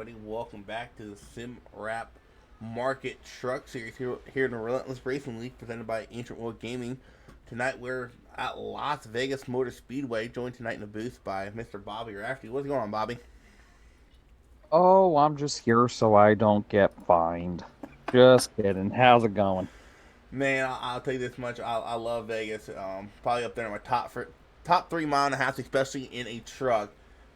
everybody. Welcome back to the Sim Rap Market Truck Series here in the Relentless Racing League, presented by Ancient World Gaming. Tonight we're at Las Vegas Motor Speedway, joined tonight in the booth by Mr. Bobby Rafty. What's going on, Bobby? Oh, I'm just here so I don't get fined. Just kidding. How's it going? Man, I'll tell you this much: I love Vegas. Probably up there in my top 3 mile and a half, especially in a truck.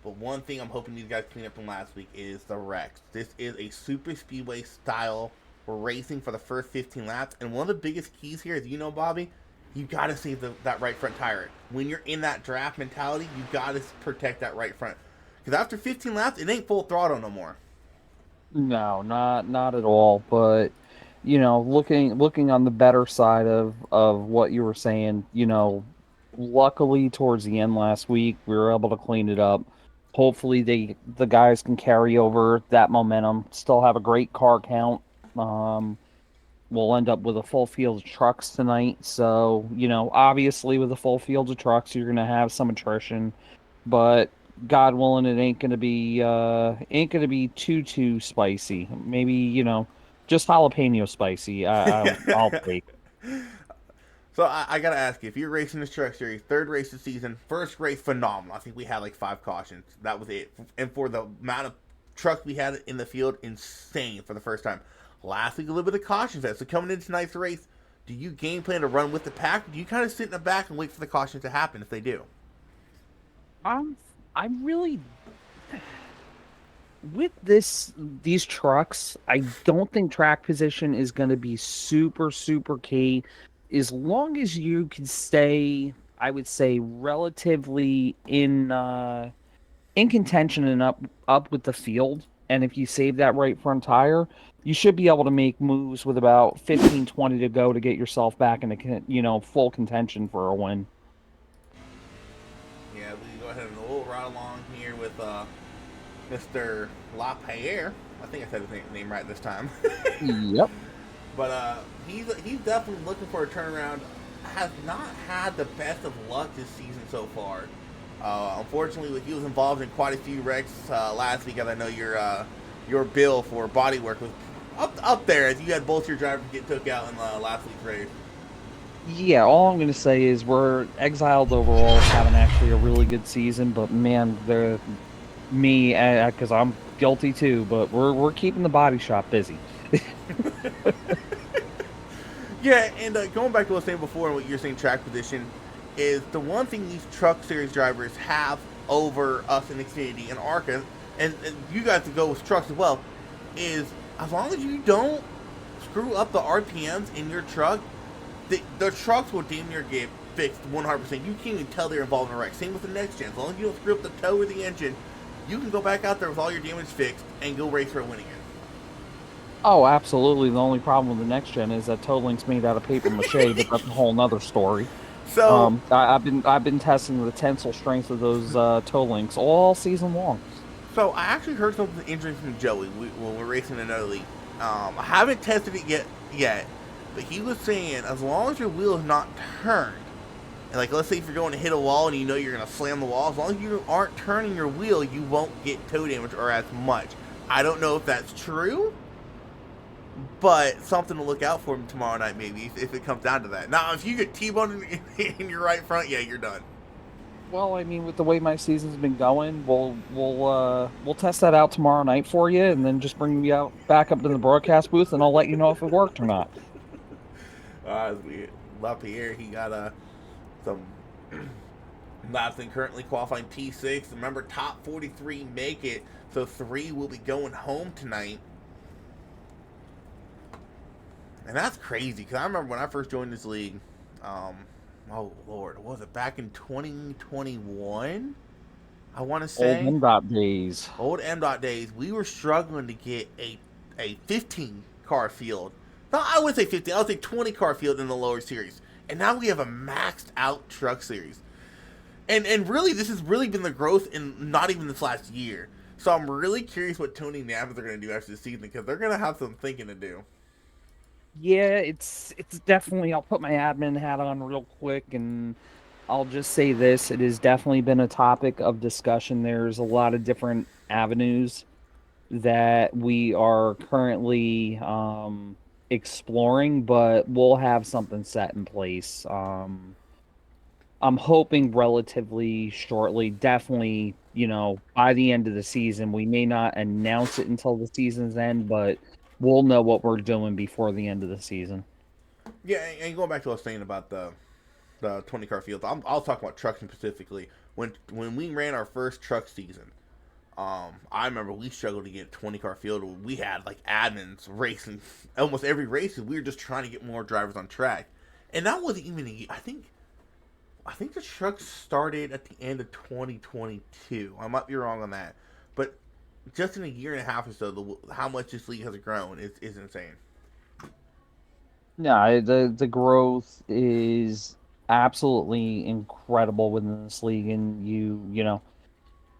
But one thing I'm hoping these guys clean up from last week is the wrecks. This is a super speedway style racing for the first 15 laps, and one of the biggest keys here is, Bobby, you got to save that right front tire. When you're in that draft mentality, you got to protect that right front, because after 15 laps, it ain't full throttle no more. No, not at all. But looking on the better side of what you were saying, luckily towards the end last week, we were able to clean it up. Hopefully the guys can carry over that momentum, still have a great car count. Um, we'll end up with a full field of trucks tonight. So, obviously with a full field of trucks, you're gonna have some attrition, but God willing, it ain't gonna be too spicy. Maybe, just jalapeno spicy. I'll take. So I gotta ask you, if you're racing this truck series, third race of the season, first race phenomenal. I think we had like 5 cautions. That was it. And for the amount of trucks we had in the field, insane for the first time. Last week a little bit of cautions there. So coming into tonight's race, do you game plan to run with the pack? Or do you kind of sit in the back and wait for the cautions to happen if they do? I'm I'm really with these trucks. I don't think track position is going to be super key, as long as you can stay, I would say, relatively in contention and up with the field. And if you save that right front tire, you should be able to make moves with about 15-20 to go to get yourself back into full contention for a win. Yeah, we can go ahead and roll right along here with Mr. LaPierre. I think I said his name right this time. Yep. But he's definitely looking for a turnaround. Has not had the best of luck this season so far. Unfortunately, he was involved in quite a few wrecks last week. As I know your bill for body work was up there, as you had both your drivers get took out in last week's race. Yeah, all I'm going to say is we're exiled overall, having actually a really good season, but man, the me because I'm guilty too, but we're keeping the body shop busy. Yeah, and going back to what I was saying before and what you're saying, track position is the one thing these truck series drivers have over us in Xfinity and ARCA, and you guys to go with trucks as well, is as long as you don't screw up the RPMs in your truck, the trucks will damn near get fixed 100%. You can't even tell they're involved in a wreck. Same with the next gen. As long as you don't screw up the toe or the engine, you can go back out there with all your damage fixed and go race for a win again. Oh, absolutely. The only problem with the next gen is that toe link's made out of paper mache, but that's a whole nother story. So I've been testing the tensile strength of those toe links all season long. So I actually heard something interesting from Joey when we're racing another league. I haven't tested it yet, but he was saying as long as your wheel is not turned, and like let's say if you're going to hit a wall and you know you're going to slam the wall, as long as you aren't turning your wheel, you won't get toe damage or as much. I don't know if that's true, but something to look out for tomorrow night maybe if it comes down to that. Now if you get T-boned in your right front, yeah, you're done. Well, I mean, with the way my season's been going, we'll test that out tomorrow night for you, and then just bring me out back up to the broadcast booth, and I'll let you know if it worked or not. As we LaPierre, he got some laps in currently qualifying P6. Remember, top 43 make it, so 3 will be going home tonight. And that's crazy, because I remember when I first joined this league, um, oh Lord, was it back in 2021? I want to Old say. MDOT days. Old M. Dot days, we were struggling to get a 15 car field. No, I would say 15. I would say 20 car field in the lower series. And now we have a maxed out truck series. And really, this has really been the growth in not even this last year. So I'm really curious what Tony and Navas are going to do after the season, because they're going to have some thinking to do. Yeah, it's definitely. I'll put my admin hat on real quick, and I'll just say this: it has definitely been a topic of discussion. There's a lot of different avenues that we are currently exploring, but we'll have something set in place. I'm hoping relatively shortly, definitely, by the end of the season. We may not announce it until the season's end, but we'll know what we're doing before the end of the season. Yeah, and going back to what I was saying about the 20 car field, I'll talk about trucking specifically. When we ran our first truck season, I remember we struggled to get 20 car field. We had like admins racing almost every race, and we were just trying to get more drivers on track. And that wasn't even I think the truck started at the end of 2022. I might be wrong on that, but just in a year and a half or so, how much this league has grown is insane. Yeah, the growth is absolutely incredible within this league, and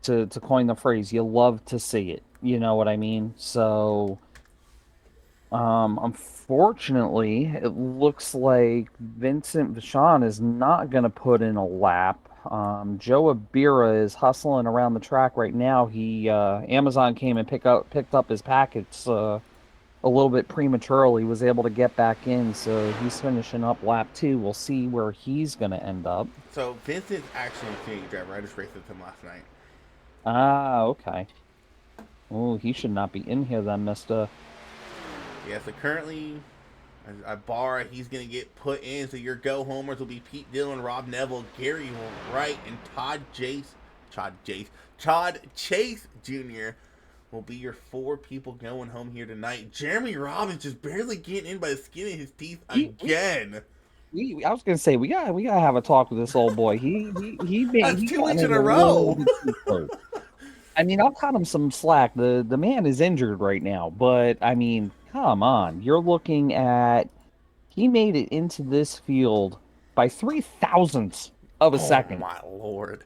to coin the phrase, you love to see it. You know what I mean? So, unfortunately, it looks like Vincent Vachon is not going to put in a lap. Joe Abira is hustling around the track right now. He Amazon came and picked up his packets a little bit prematurely, was able to get back in, so he's finishing up lap two. We'll see where he's going to end up. So Vincent's actually a Infinity driver. I just raced with him last night. Ah, okay. Oh, he should not be in here then, Mister. Yeah, so currently a bar he's gonna get put in. So your go homers will be Pete Dillon, Rob Neville, Gary Wright, and Todd Chase Jr. will be your four people going home here tonight. Jeremy Robbins just barely getting in by the skin of his teeth We, we, again. I was gonna say we gotta have a talk with this old boy. That's He 2 weeks got in in a a little row. bit too close. I mean, I'll cut him some slack. The man is injured right now, but I mean, come on. You're looking at he made it into this field by 3 thousandths of a Oh second. my lord.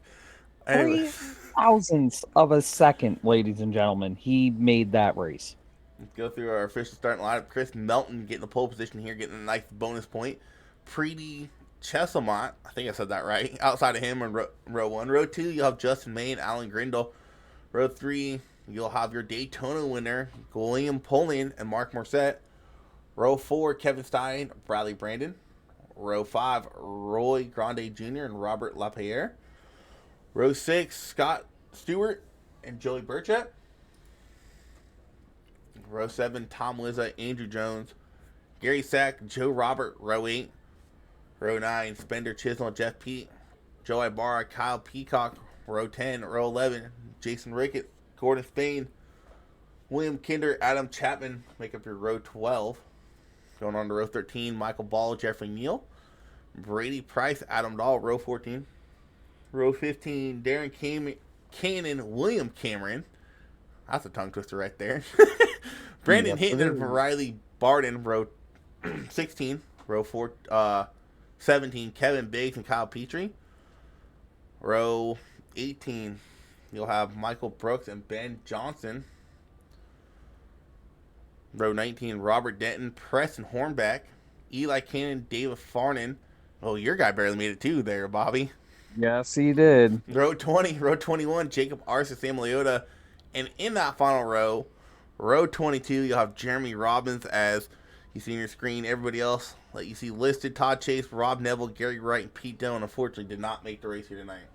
Three Anyways, thousandths of a second, ladies and gentlemen. He made that race. let's go through our official starting lineup. Chris Melton getting the pole position here, getting a nice bonus point. Preety Cheselmont, I think I said that right. Outside of him in row one. Row two, you'll have Justin May and Alan Grindle. Row three, you'll have your Daytona winner, William Poland and Mark Morset. Row four, Kevin Stein, Bradley Brandon. Row five, Roy Grande Jr. and Robert Lapierre. Row six, Scott Stewart and Joey Burchett. Row seven, Tom Lizza, Andrew Jones, Gary Sack, Joe Robert. Row eight, row nine, Spender Chisholm, Jeff Pete, Joe Ibarra, Kyle Peacock. Row 10, row 11, Jason Ricketts, Gordon Spain, William Kinder, Adam Chapman make up your row 12. Going on to row 13, Michael Ball, Jeffrey Neal, Brady Price, Adam Dahl, row 14. Row 15, Cannon, William Cameron. That's a tongue twister right there. Brandon Yes, it Hinton and is. Riley Barden, row 16. Row 17, Kevin Biggs and Kyle Petrie. Row 18, you'll have Michael Brooks and Ben Johnson. Row 19, Robert Denton, Preston Hornback, Eli Cannon, David Farnan. Oh, your guy barely made it too there, Bobby. Yes, he did. Row 20, row 21, Jacob Arce, Sam Leota. And in that final row, row 22, you'll have Jeremy Robbins as you see on your screen. Everybody else that you see listed, Todd Chase, Rob Neville, Gary Wright, and Pete Dillon, unfortunately did not make the race here tonight.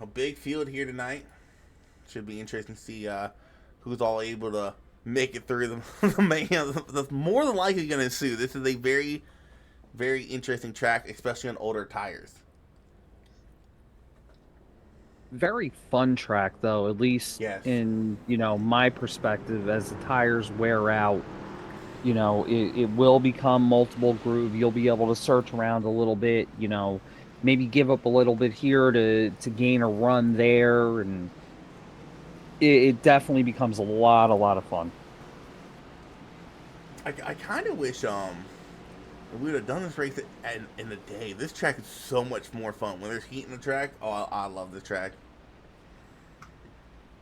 A big field here tonight. Should be interesting to see who's all able to make it through the main. That's more than likely going to ensue. This is a very, very interesting track, especially on older tires. Very fun track though, at least Yes. in, my perspective as the tires wear out, it will become multiple groove. You'll be able to search around a little bit, maybe give up a little bit here to gain a run there, and it definitely becomes a lot of fun. I kind of wish we would have done this race in the day. This track is so much more fun when there's heat in the track. Oh, I love this track.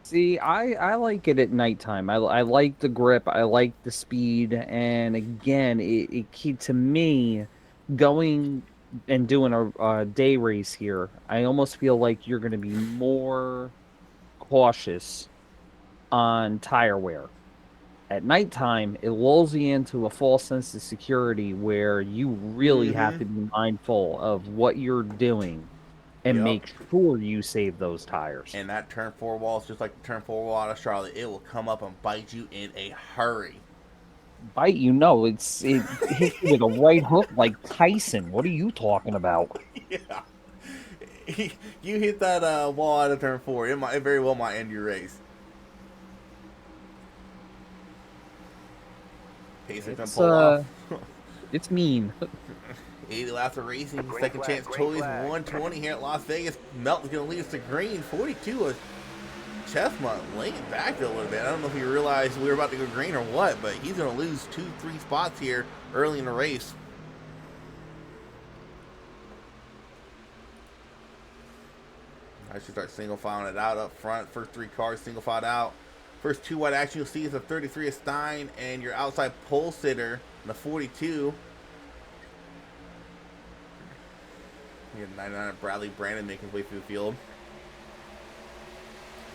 See, I like it at nighttime. I like the grip, I like the speed, and again, it to me going. and doing a day race here, I almost feel like you're going to be more cautious on tire wear. At nighttime, it lulls you into a false sense of security where you really have Mm-hmm. to be mindful of what you're doing and Yep. make sure you save those tires. And that turn four wall is just like the turn four wall out of Charlotte. It will come up and bite you in a hurry. Bite, it hits you with a right hook like Tyson. What are you talking about? Yeah. You hit that wall out of turn four. It very well might end your race. Pacer's gonna It's pull off. it's mean. 80 laps of racing. Second chance Chili's 120 here at Las Vegas. Melton's gonna lead us to green. 42 was Chestnut laying back a little bit. I don't know if he realized we were about to go green or what, but he's gonna lose 2-3 spots here early in the race. I should start single filing it out up front. First three cars single filed out. First two wide action you'll see is the 33 of Stein and your outside pole sitter, the 42. We have 99 of Bradley Brandon making his way through the field.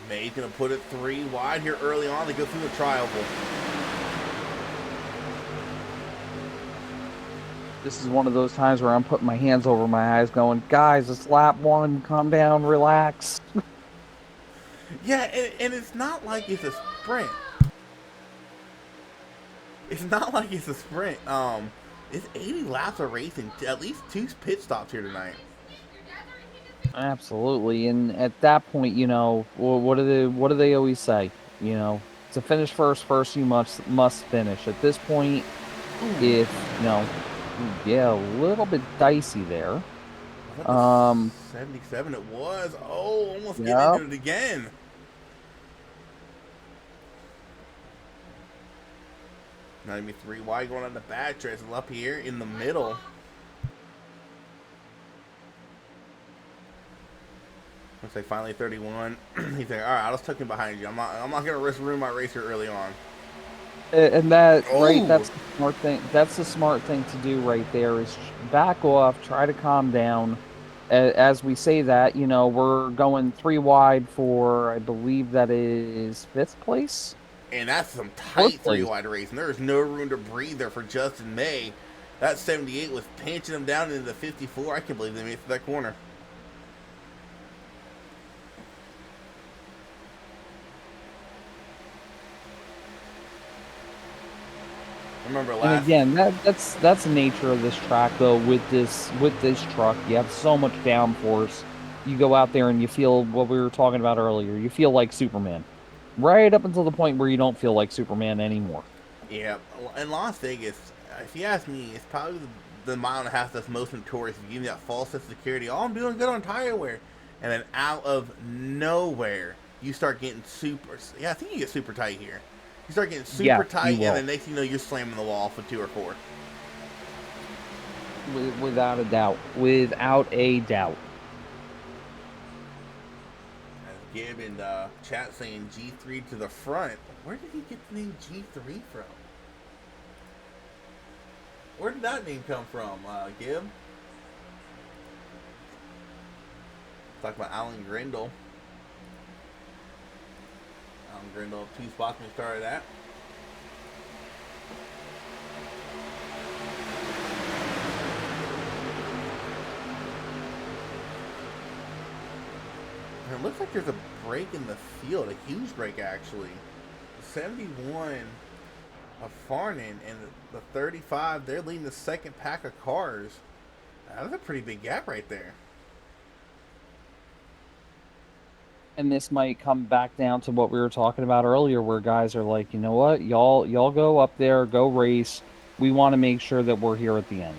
May's going to put it 3 wide here early on to go through the tri-oval. This is one of those times where I'm putting my hands over my eyes going, guys, it's lap 1, calm down, relax. Yeah, and it's not like it's a sprint. It's not like it's a sprint. It's 80 laps of racing. At least 2 pit stops here tonight. Absolutely. And at that point, what do they always say? To finish first you must finish. At this point, Ooh. if, yeah, a little bit dicey there. Was that Um, the 77? It was. Oh, almost getting yeah. into it again. 93 wide going on the back stretch. Up here in the middle. Looks like finally 31. He's like, all right, I'll just tuck him behind you. I'm not gonna risk ruin my race here early on. And that, right, Oh, that's the smart thing. That's the smart thing to do right there is back off, try to calm down. As we say that, we're going 3 wide for, I believe that is 5th place, and that's some 4th tight 3 place. wide racing. There is no room to breathe there for Justin May. That 78 was pinching him down into the 54. I can't believe they made it to that corner. Remember And last. again, that's the nature of this track though. With this truck, you have so much downforce. You go out there and you feel what we were talking about earlier. You feel like Superman, right up until the point where you don't feel like Superman anymore. Yeah, in Las Vegas, if you ask me, it's probably the mile and a half that's most notorious for giving that false sense of security. Oh, I'm doing good on tire wear. And then out of nowhere, you start getting super. Yeah, I think you get super tight here. You start getting super Yeah, you tight, and will, then next thing you know, you're slamming the wall for 2 or 4. without a doubt, without a doubt. As Gib and chat saying G3 to the front. Where did he get the name G3 from? Where did that name come from, Gib? Talk about Alan Grindle. Alan Grindle, 2 spots when we started that. And it looks like there's a break in the field, a huge break actually. 71 of Farnan and the 35, they're leading the second pack of cars. That's a pretty big gap right there. And this might come back down to what we were talking about earlier, where guys are like, you know what, y'all go up there, go race. We want to make sure that we're here at the end.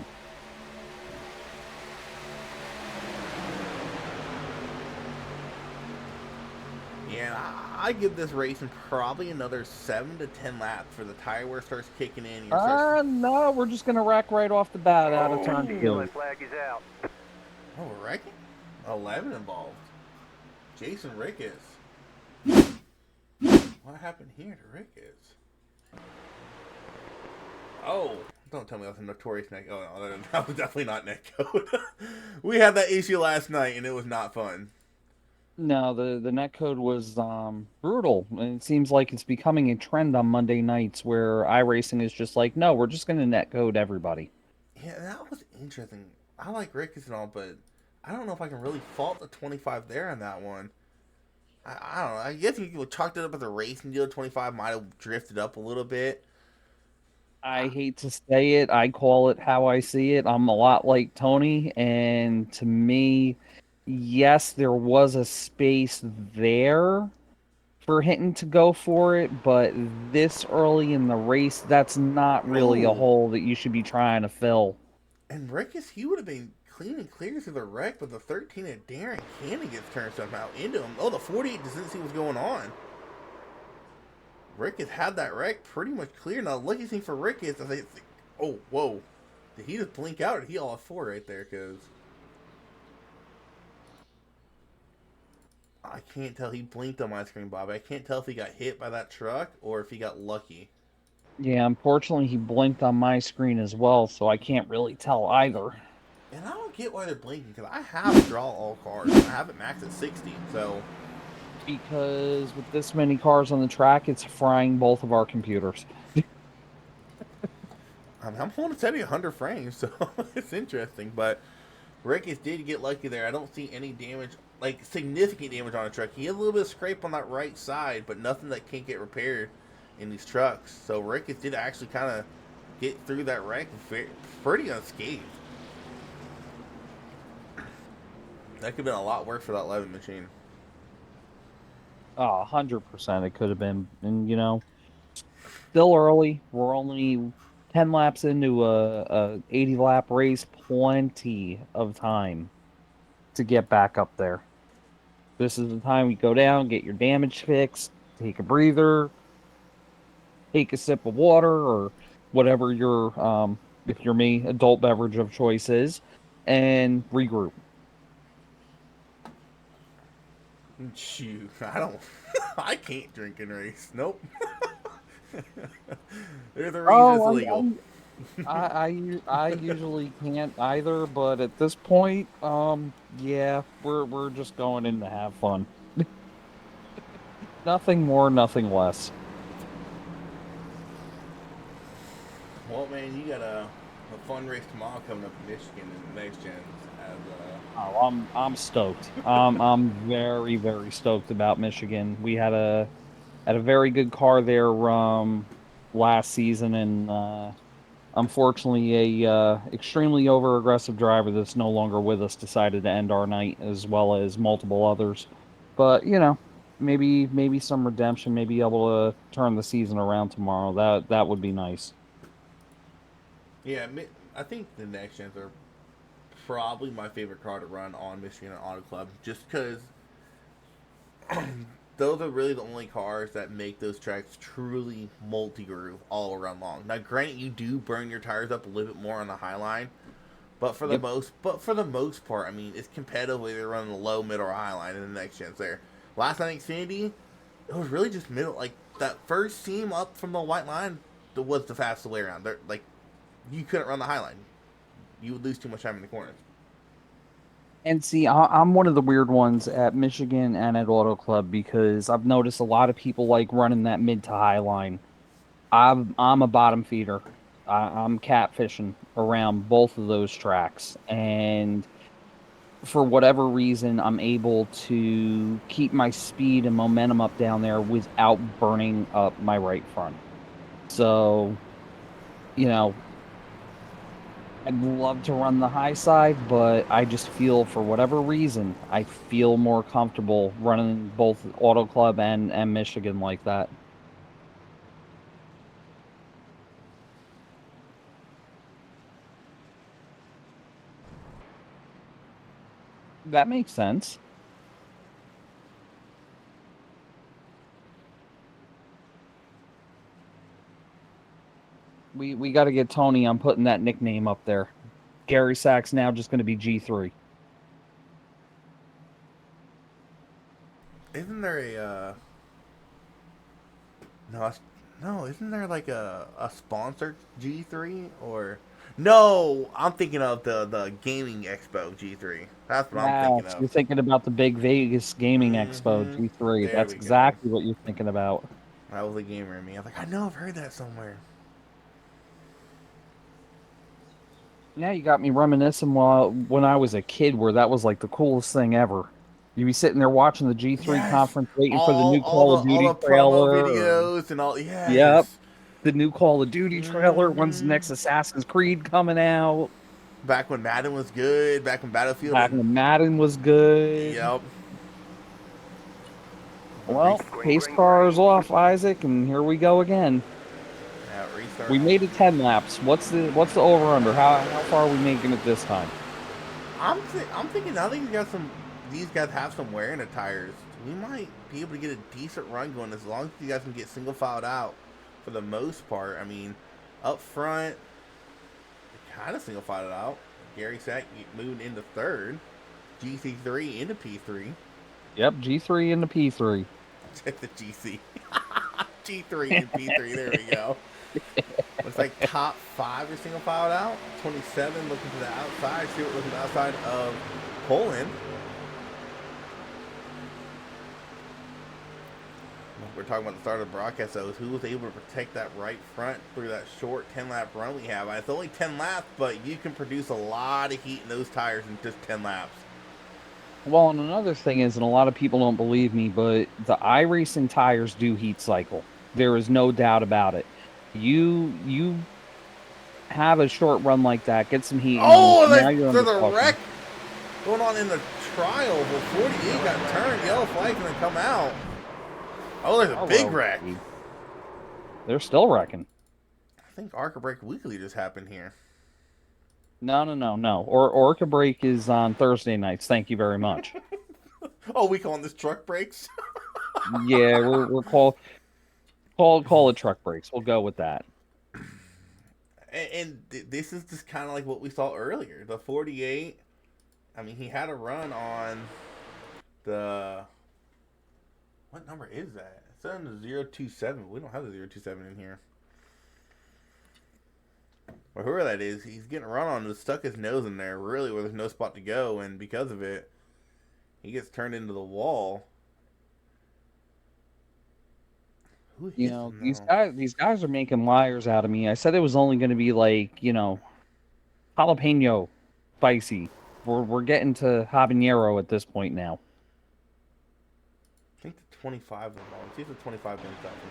Yeah, I give this racing probably another 7 to 10 laps for the tire wear starts kicking in. No, we're just gonna wreck right off the bat out of turn Oh, 2. Flag is out. oh, we're wrecking? 11 involved. Jason Ricketts. What happened here to Ricketts? Oh, Don't tell me that's a notorious neck. Oh no, that was definitely not neck code. We had that issue last night, and it was not fun. No, the net code was brutal. And it seems like it's becoming a trend on Monday nights where iRacing is just like, no, we're just going to net code everybody. Yeah, that was interesting. I like Ricketts and all, but I don't know if I can really fault the 25 there on that one. I don't know. I guess you could chalked it up as a racing deal. 25 might have drifted up a little bit. I hate to say it, I call it how I see it. I'm a lot like Tony, and to me, yes, there was a space there for Hinton to go for it, but this early in the race, that's not really a Oh, hole that you should be trying to fill. and Ricketts, he would have been clean and clear through the wreck, but the 13 at Darren Cannon gets turned somehow into him. Oh, the 48 doesn't see what's going on. Ricketts had that wreck pretty much clear. Now, lucky thing for Ricketts, I think, oh, whoa. Did he just blink out or did he all four right there? Because I can't tell. He blinked on my screen, Bob. I can't tell if he got hit by that truck or if he got lucky. Yeah, unfortunately, he blinked on my screen as well, so I can't really tell either. And I don't get why they're blinking because I have draw all cars. I have it maxed at 60. So, Because with this many cars on the track, it's frying both of our computers. I mean, I'm holding steady 100 frames. So, it's interesting. But Ricketts did get lucky there. I don't see any damage, like significant damage on the truck. He had a little bit of scrape on that right side, but nothing that can't get repaired in these trucks. So Ricketts did actually kind of get through that wreck pretty unscathed. That could have been a lot worse for that Levin machine. Oh, 100% it could have been. And, still early. We're only 10 laps into a 80 lap race. Plenty of time to get back up there. This is the time we go down, get your damage fixed, take a breather, take a sip of water or whatever your if you're me, adult beverage of choice is, and regroup. Shoot, I don't. I can't drink and race. Nope. There's a reason it's Oh, illegal. I usually can't either, but at this point, yeah, we're just going in to have fun. Nothing more, nothing less. Well, man, you got a fun race tomorrow coming up in Michigan in the next gens. As Oh, I'm stoked. I'm very, very stoked about Michigan. We had a very good car there last season, and unfortunately, a extremely over aggressive driver that's no longer with us decided to end our night, as well as multiple others. But maybe some redemption, maybe able to turn the season around tomorrow. That would be nice. yeah, I think the next gens are probably my favorite car to run on Michigan Auto Club, just because those are really the only cars that make those tracks truly multi-groove all around long. Now, granted, you do burn your tires up a little bit more on the high line, Yep. but for the most part, I mean, it's competitive whether you're running the low, middle, or high line in the next gens. There, last night Xfinity, it was really just middle. Like that first seam up from the white line was the fastest way around. There, like you couldn't run the high line. You would lose too much time in the corners. And see, I'm one of the weird ones at Michigan and at Auto Club because I've noticed a lot of people like running that mid to high line. I'm a bottom feeder. I'm catfishing around both of those tracks, and for whatever reason, I'm able to keep my speed and momentum up down there without burning up my right front. So, you know, I'd love to run the high side, but I just feel for whatever reason, I feel more comfortable running both Auto Club and Michigan like that. That makes sense. We got to get Tony on putting that nickname up there. Gary Sachs now just going to be G3. Isn't there a no? No, isn't there like a sponsored G3 or? No, I'm thinking of the gaming expo G3. That's what I'm thinking Yes, of. you're thinking about the big Vegas Gaming Expo Mm-hmm. G3. There That's we go. exactly what you're thinking about. That was a gamer in me. I was like, I know I've heard that somewhere. Yeah, you got me reminiscing while when I was a kid, where that was like the coolest thing ever. You'd be sitting there watching the G3 Yes, conference, waiting for the new all Call the of all Duty the promo trailer. Or, videos and all. yep, Yes. the new Call of Duty trailer. When's the Mm-hmm. next Assassin's Creed coming out? Back when Madden was good. Back when Battlefield Back and when Madden was good. yep. The Well, pace car's off, Isaac, and here we go again. yeah, restart. We made it 10 laps. What's the over under? How far are we making it this time? I'm thinking now that these guys have some wear in the tires, we might be able to get a decent run going as long as you guys can get single filed out for the most part. I mean, up front, kind of single filed out. Gary Sack moving into third, GC3 into P3. Yep, G3 into P3. Check the GC. G3 and P3. There we go. Looks like top five are single filed out. 27 looking to the outside. Stewart looking to the outside of Poland. We're talking about the start of the broadcast, though, is who was able to protect that right front through that short 10-lap run we have. It's only 10 laps, but you can produce a lot of heat in those tires in just 10 laps. Well, and another thing is, and a lot of people don't believe me, but the iRacing tires do heat cycle. There is no doubt about it. You have a short run like that, get some heat in them, Oh, now you're there's under a wreck caution. going on in the trial. But 48 got turned. Yellow flag going to come out. Oh, there's a big wreck. RRL. They're still wrecking. I think Arca Break Weekly just happened here. No. Or Orca Break is on Thursday nights. Thank you very much. Oh, we calling this truck breaks? Yeah, we're call it truck breaks. We'll go with that. And this is just kind of like what we saw earlier. The 48. I mean, he had a run on the. What number is that? It's on the 027. We don't have the 027 in here. Or whoever that is, he's getting a run on and stuck his nose in there, really, where there's no spot to go, and because of it, he gets turned into the wall. Who You hits know, him these though? guys are making liars out of me. I said it was only going to be like, jalapeno spicy. We're getting to habanero at this point now. I think the 25 is on. See if the 25 bends out for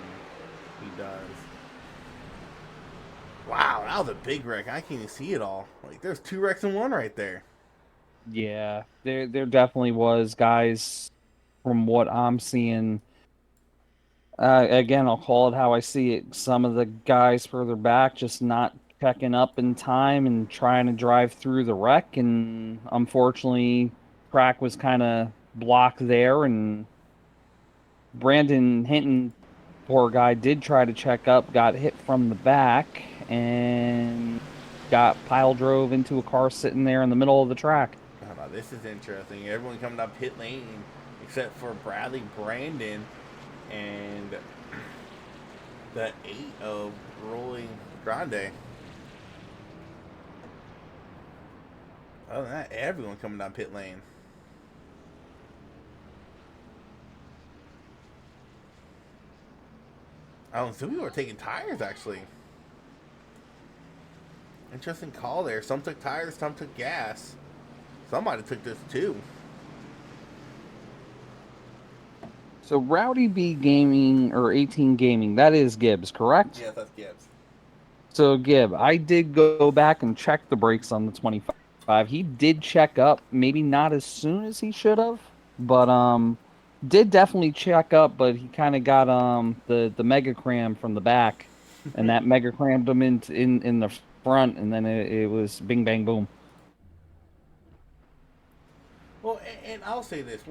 me. He does. Wow, that was a big wreck. I can't even see it all. Like, there's two wrecks in one right there. Yeah, there definitely was guys from what I'm seeing. Again, I'll call it how I see it. Some of the guys further back just not checking up in time and trying to drive through the wreck, and unfortunately, track was kind of blocked there, and Brandon Hinton, poor guy, did try to check up, got hit from the back, and got pile drove into a car sitting there in the middle of the track. Now, this is interesting. Everyone coming up pit lane except for Bradley Brandon and the 8 of Rolling Grande. Other than that, everyone coming down pit lane. Oh, some people are taking tires, actually. Interesting call there. Some took tires, some took gas. Somebody took this too. So Rowdy B Gaming or 18 Gaming, that is Gibbs, correct? Yes, that's Gibbs. So Gibb, I did go back and check the brakes on the 25. He did check up, maybe not as soon as he should have, but did definitely check up, but he kind of got the mega cram from the back, and that mega crammed him in the front, and then it was bing bang boom. Well, and I'll say this: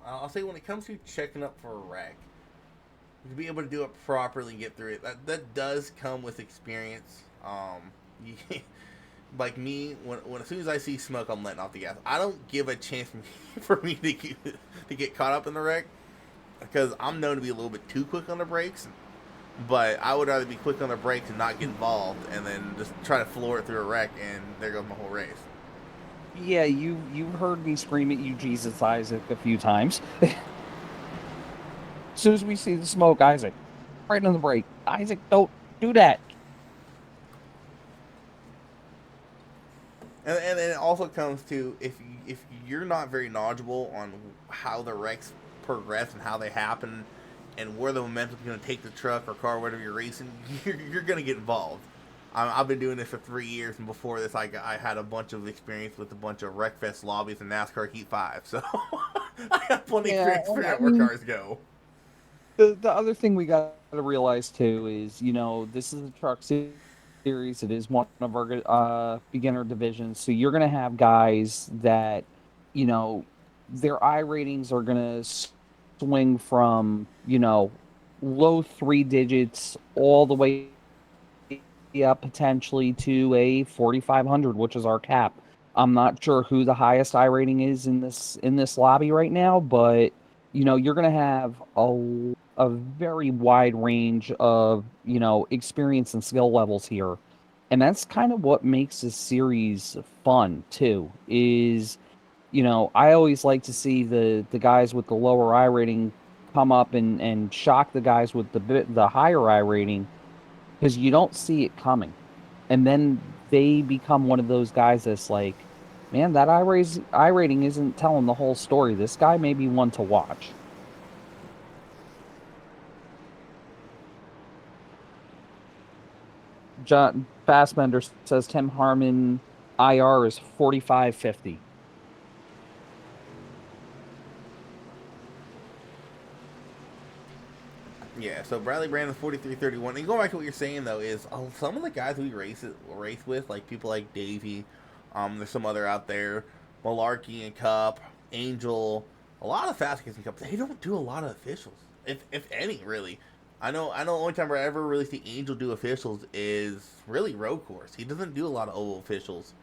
I'll say when it comes to checking up for a wreck, to be able to do it properly and get through it, that does come with experience. You, like me, when as soon as I see smoke, I'm letting off the gas. I don't give a chance for me to get caught up in the wreck. because I'm known to be a little bit too quick on the brakes. But I would rather be quick on the brakes and not get involved, and then just try to floor it through a wreck, and there goes my whole race. Yeah, you've heard me scream at you, Jesus Isaac, a few times. As soon as we see the smoke, Isaac, right on the brake. Isaac, don't do that. And then it also comes to if you're not very knowledgeable on how the wrecks progress and how they happen, and where the momentum's going to take the truck or car, whatever you're racing, you're going to get involved. I've been doing this for 3 years, and before this, I had a bunch of experience with a bunch of Wreckfest lobbies and NASCAR Heat 5, so I have plenty of Yeah, experience and figuring I out where mean, cars go. the other thing we got to realize too is, this is a truck series. It is one of our beginner divisions, so you're gonna have guys that, you know, their I ratings are gonna swing from, low three digits all the way up potentially to a 4,500, which is our cap. I'm not sure who the highest I rating is in this lobby right now, but you're going to have a very wide range of, experience and skill levels here. And that's kind of what makes this series fun too. I always like to see the guys with the lower I rating come up and shock the guys with the higher I rating, because you don't see it coming. And then they become one of those guys that's like, man, that I rating isn't telling the whole story. This guy may be one to watch. John Fassbender says Tim Harmon IR is 4550. Yeah, so Bradley Brandon's 43-31. And going back to what you're saying though, is some of the guys we race with, like people like Davey, there's some other out there, Malarkey and Cup, Angel, a lot of fast guys and Cup. They don't do a lot of officials, if any, really. I know. The only time I ever really see Angel do officials is really road course. He doesn't do a lot of oval officials.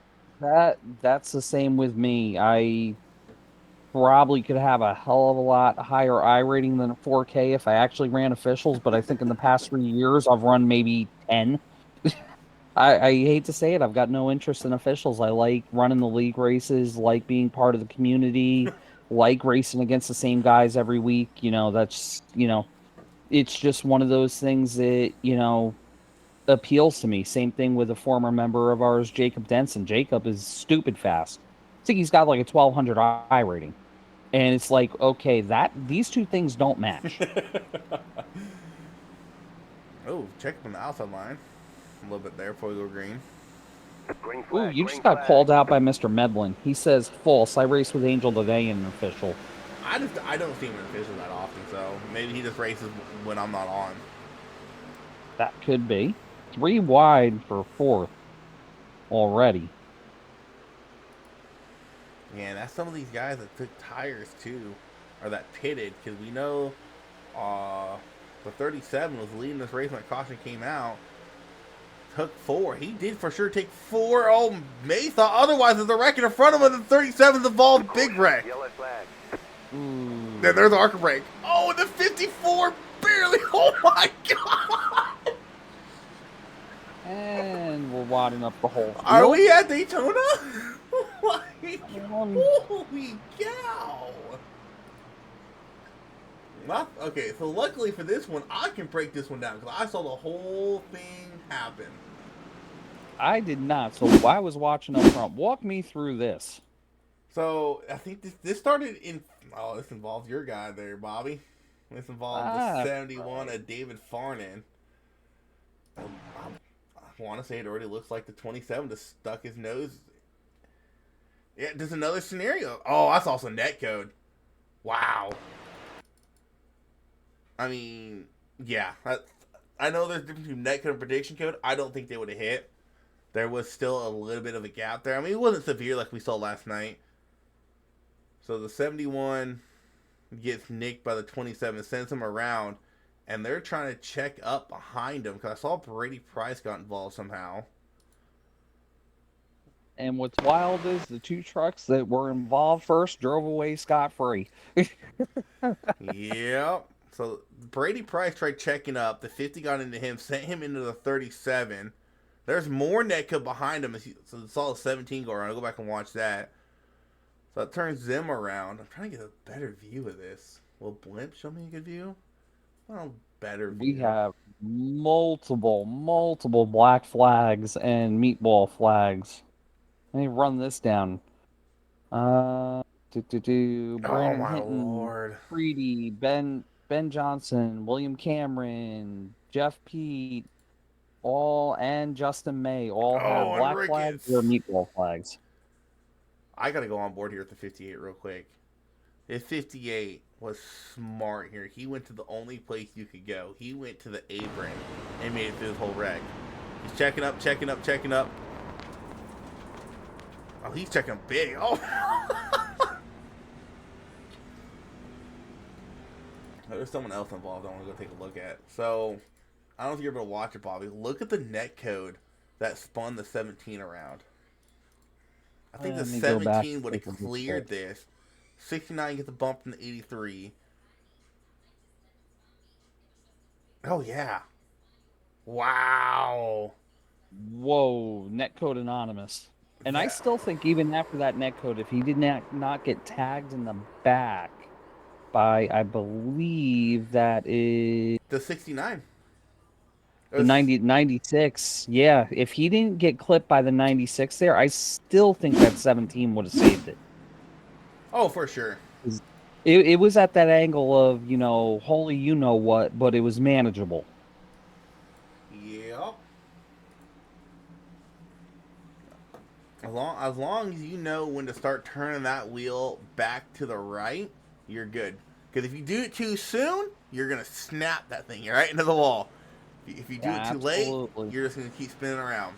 That's the same with me. I probably could have a hell of a lot higher I rating than a 4K if I actually ran officials, but I think in the past 3 years I've run maybe 10. I hate to say it, I've got no interest in officials. I like running the league races, like being part of the community, like racing against the same guys every week. It's just one of those things that, appeals to me. Same thing with a former member of ours, Jacob Denson. Jacob is stupid fast. I think he's got like a 1200 I rating. And it's like, okay, that these two things don't match. Oh, check him on the outside line a little bit there before we go green. Green Ooh, flag, you just green got flag. called out by Mr. Medlin. He says false. I raced with Angel today in an official. I don't see him in officials that often, so maybe he just races when I'm not on. That could be. Three wide for fourth already. Yeah, and that's some of these guys that took tires too, or that pitted, because we know uh, the 37 was leading this race when that caution came out. Took four. He did for sure take four. Oh, Mesa. Otherwise, there's a wreck in front of him, and the 37's involved big wreck. Yellow flag. Then Ooh. there's the Arca brake. Oh, the 54 barely. Oh my god. And we're wadding up the whole Are field. we at Daytona? Like, Um, holy cow. Okay, so luckily for this one, I can break this one down because I saw the whole thing happen. I did not, so I was watching up front. Walk me through this. So I think this started in. Oh, this involves your guy there, Bobby. This involved the Ah, 71 of David Farnan. I want to say it already looks like the 27 just stuck his nose. Yeah, there's another scenario. Oh, that's also net code. Wow. I mean, yeah. I know there's a difference between net code and prediction code. I don't think they would have hit. There was still a little bit of a gap there. I mean, it wasn't severe like we saw last night. So the 71 gets nicked by the 27, sends him around, and they're trying to check up behind him because I saw Brady Price got involved somehow. and what's wild is the two trucks that were involved first drove away scot free. Yep. So Brady Price tried checking up. The 50 got into him, sent him into the 37. There's more netcode behind him. So it's all a 17 go around. I'll go back and watch that. So it turns them around. I'm trying to get a better view of this. Will Blimp show me a good view? Well, better We view. have multiple black flags and meatball flags. Let me run this down. Uh, Oh Brandon my Hinton, lord. Freedy, Ben Johnson, William Cameron, Jeff Pete, all and Justin May all have Oh, black flags or Enriquez. meatball flags. I gotta go on board here with the 58 real quick. His 58 was smart here. He went to the only place you could go. He went to the apron and made it through his whole wreck. He's checking up, checking up, checking up. Oh, he's checking big. Oh. There's someone else involved I want to go take a look at. So, I don't know if you're able to watch it, Bobby. Look at the net code that spun the 17 around. I think the Let me go back 17 would and have take a look at it. cleared this. 69 gets a bump from the 83. Oh, yeah. Wow. Whoa, netcode anonymous. And I That, still think even after that netcode, if he did not get tagged in the back by, I believe that is the 69. It the was, 96. Yeah, if he didn't get clipped by the 96 there, I still think that 17 would have saved it. oh, for sure. 'Cause it was at that angle of, holy you know what, but it was manageable. Yep. As long as you know when to start turning that wheel back to the right, you're good. Because if you do it too soon, you're gonna snap that thing right into the wall. If you do it too late, Absolutely. you're just gonna keep spinning around.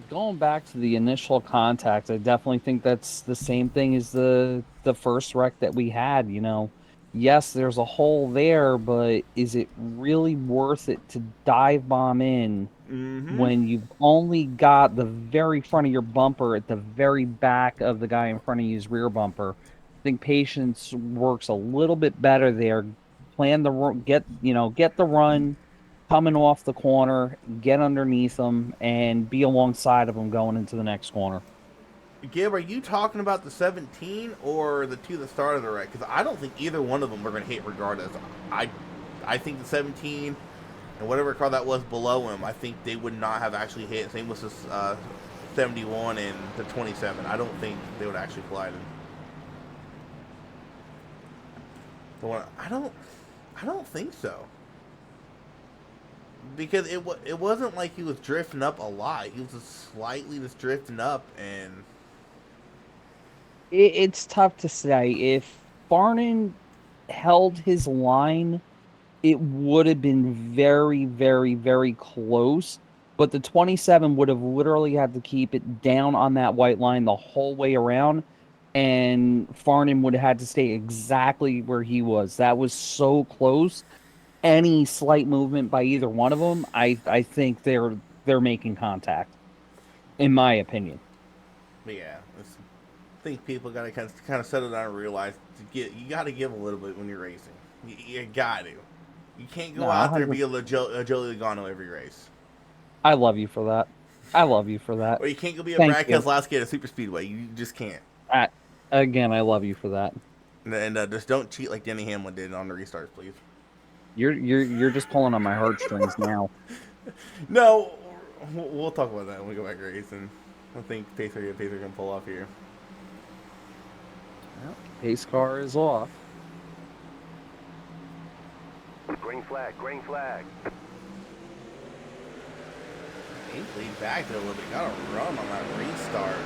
Going back to the initial contact, I definitely think that's the same thing as the first wreck that we had, Yes, there's a hole there, but is it really worth it to dive bomb in Mm-hmm. when you've only got the very front of your bumper at the very back of the guy in front of you's rear bumper? I think patience works a little bit better there. Plan the get the run coming off the corner, get underneath them, and be alongside of them going into the next corner. Gib, are you talking about the 17 or the two that started the wreck? Because I don't think either one of them are going to hit regardless. I, I think the 17 and whatever car that was below him, I think they would not have actually hit. Same with this 71 and the 27. I don't think they would actually collide. The one I don't think so. Because it wasn't like he was drifting up a lot. He was just slightly just drifting up, and It's tough to say. If Barnon held his line, it would have been very close. But the 27 would have literally had to keep it down on that white line the whole way around. And Farnham would have had to stay exactly where he was. That was so close. Any slight movement by either one of them, I think they're making contact, in my opinion. but yeah, I think people got to kind of settle down and realize you got to give a little bit when you're racing. You got to. You can't No, go out there and 100. be a Joey Logano every race, I love you for that. I love you for that. or you can't go be a Thank Brad you. Keselowski at a super speedway. You just can't. I, Again, I love you for that. And just don't cheat like Denny Hamlin did on the restarts, please. You're just pulling on my heartstrings now. No, we'll talk about that when we go back racing. I think Pacer gonna pull off here. Well, pace car is off. Green flag, green flag. He laid back there a little bit. Got a run on that restart.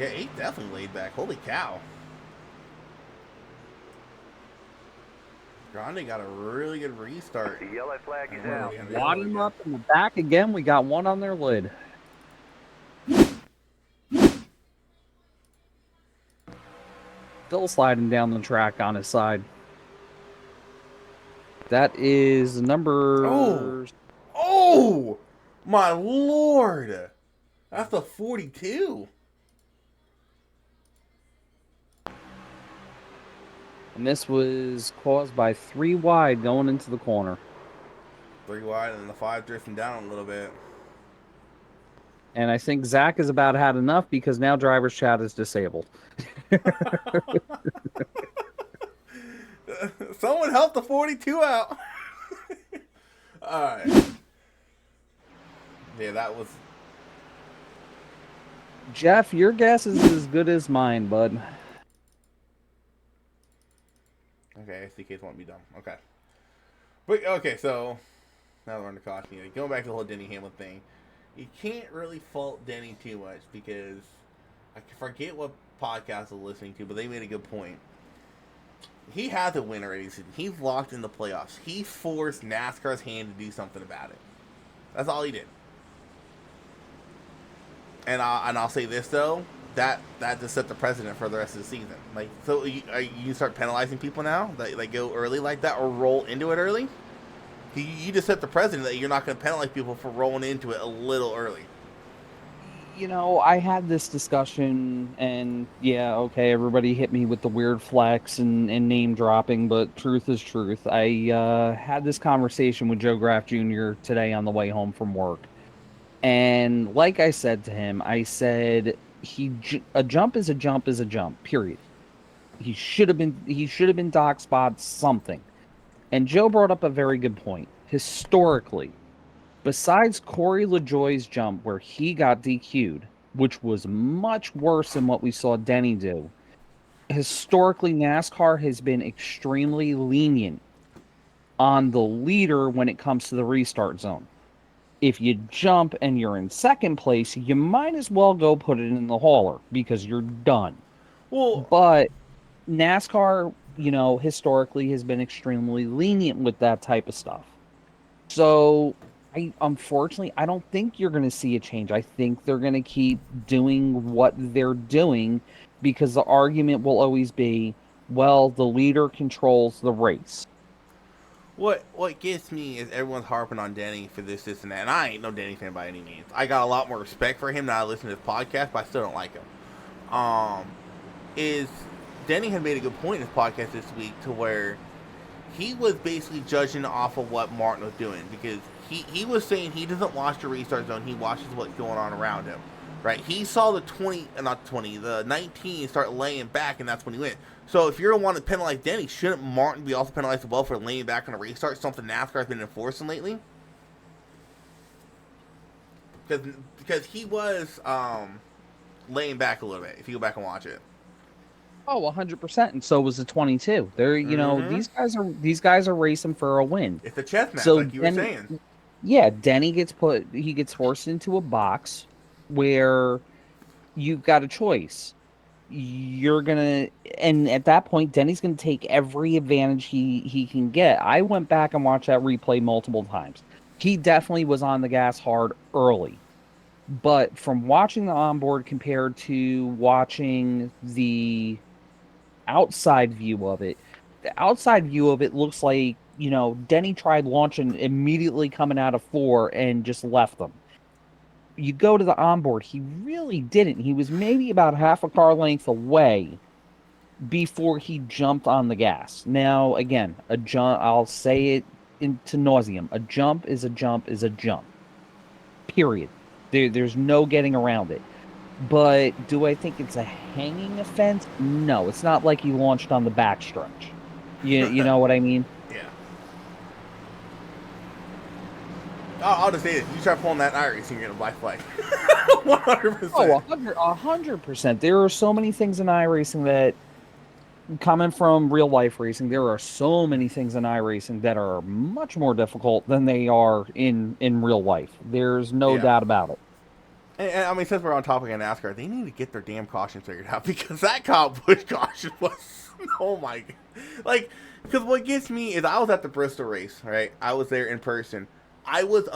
Yeah, he definitely laid back. Holy cow. Grande got a really good restart. The yellow flag is out. Wad him up in the back again. We got one on their lid. Still sliding down the track on his side. That is Oh! number. Oh! My lord! That's the 42. And this was caused by 3 wide going into the corner. 3 wide and the 5 drifting down a little bit. And I think Zach has about had enough because now driver's chat is disabled. Someone help the 42 out. Alright. Yeah, that was... Jeff, your guess is as good as mine, bud. Okay, SDKs won't be dumb. Okay. But, okay, so... Now we're on the caution. Going back to the whole Denny Hamlin thing. You can't really fault Denny too much because... I forget what podcast I was listening to, but they made a good point. He had to win already. He's locked in the playoffs. He forced NASCAR's hand to do something about it. That's all he did. And I'll say this though, that just set the precedent for the rest of the season. Like, so you start penalizing people now that like go early like that or roll into it early. You just set the precedent that you're not going to penalize people for rolling into it a little early. You know, I had this discussion, and yeah, okay, everybody hit me with the weird flex and name dropping, but truth is truth. I had this conversation with Joe Graff Jr. today on the way home from work. And like I said to him, I said a jump is a jump is a jump. Period. He should have been dock spot something. And Joe brought up a very good point. Historically, besides Corey LaJoie's jump where he got DQ'd, which was much worse than what we saw Denny do, historically NASCAR has been extremely lenient on the leader when it comes to the restart zone. If you jump and you're in second place, you might as well go put it in the hauler because you're done. Well, But NASCAR, historically has been extremely lenient with that type of stuff. So, unfortunately, I don't think you're going to see a change. I think they're going to keep doing what they're doing because the argument will always be, well, the leader controls the race. what gets me is everyone's harping on Denny for this, and that. And I ain't no Denny fan by any means. I got a lot more respect for him now I listen to his podcast, but I still don't like him. Is Denny had made a good point in his podcast this week to where he was basically judging off of what Martin was doing because he was saying he doesn't watch the restart zone, he watches what's going on around him. Right? He saw the 19 start laying back, and that's when he went. So if you're the one to penalize Denny, shouldn't Martin be also penalized as well for laying back on a restart, something NASCAR has been enforcing lately? Because he was laying back a little bit, if you go back and watch it. Oh, 100%. And so was the 22. They're, these guys are racing for a win. It's a chess match, So like you were saying. Yeah, Denny gets forced into a box where you've got a choice. And at that point, Denny's gonna take every advantage he can get. I went back and watched that replay multiple times. He definitely was on the gas hard early. But from watching the onboard compared to watching the outside view of it, the outside view of it looks like, Denny tried launching immediately coming out of 4 and just left them. You go to the onboard, he really didn't. He was maybe about half a car length away before he jumped on the gas. Now, again, a jump, I'll say it to nauseum. A jump is a jump is a jump. Period. There's no getting around it. But do I think it's a hanging offense? No, it's not like he launched on the backstretch. You know what I mean? Yeah. I'll just say this. You start pulling that iris and you're going to black flag. 100%. Oh, 100%. There are so many things in iRacing that, coming from real life racing, there are so many things in iRacing that are much more difficult than they are in real life. There's no doubt about it. And I mean, since we're on topic of NASCAR, they need to get their damn cautions figured out because that Kyle Busch caution was, oh my god. Like, because what gets me is I was at the Bristol race, right? I was there in person. I was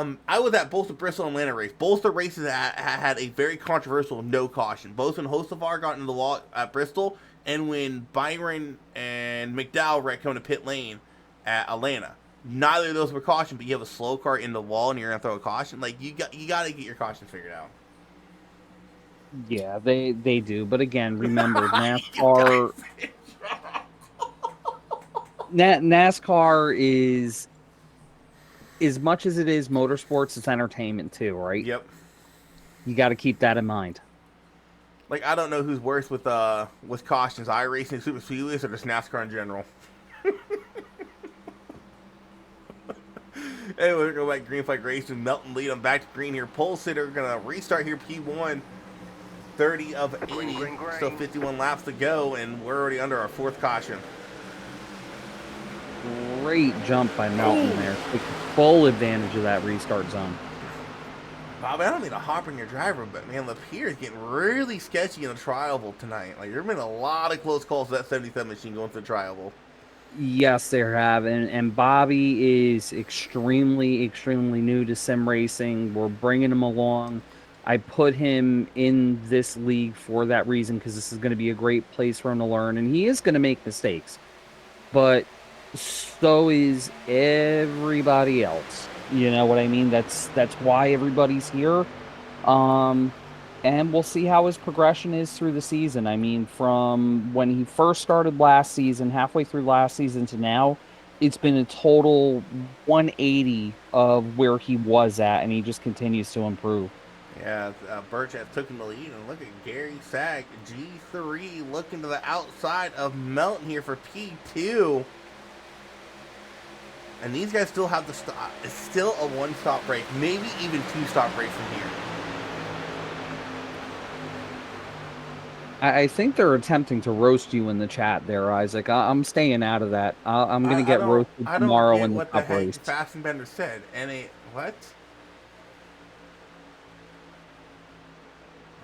at both the Bristol and Atlanta race. Both the races had a very controversial no caution. Both when Hocevar got into the wall at Bristol and when Byron and McDowell were coming to pit lane at Atlanta. Neither of those were caution, but you have a slow car in the wall and you're gonna throw a caution. Like you got to get your caution figured out. Yeah, they do. But again, remember, NASCAR NASCAR is, as much as it is motorsports, it's entertainment too, right? Yep. You got to keep that in mind. Like I don't know who's worse with cautions, iRacing, Super Speedways, or just NASCAR in general. Anyway, we're going back green flag racing. Melton lead them back to green here. Pole sitter gonna restart here. P1, 30 of 80. Green. Still 51 laps to go, and we're already under our fourth caution. Great jump by Melton there. Take full advantage of that restart zone. Bob, I don't mean to hop on your driver, but man, Lapierre is getting really sketchy in the trial tonight. Like, there have been a lot of close calls to that 77 machine going through the trial. Yes, there have, and Bobby is extremely, extremely new to sim racing. We're bringing him along. I put him in this league for that reason because this is going to be a great place for him to learn, and he is going to make mistakes, but so is everybody else. You know what I mean? That's why everybody's here. And we'll see how his progression is through the season. I mean, from when he first started last season, halfway through last season to now, it's been a total 180 of where he was at, and he just continues to improve. Yeah, Burchett took him the lead, and look at Gary Sack, G3, looking to the outside of Melton here for P2. And these guys still have the stop. It's still a one-stop break, maybe even two-stop break from here. I think they're attempting to roast you in the chat there, Isaac. I'm staying out of that. I'm going to get roasted I don't tomorrow get in the what the cup heck race. Fastenbender said. What?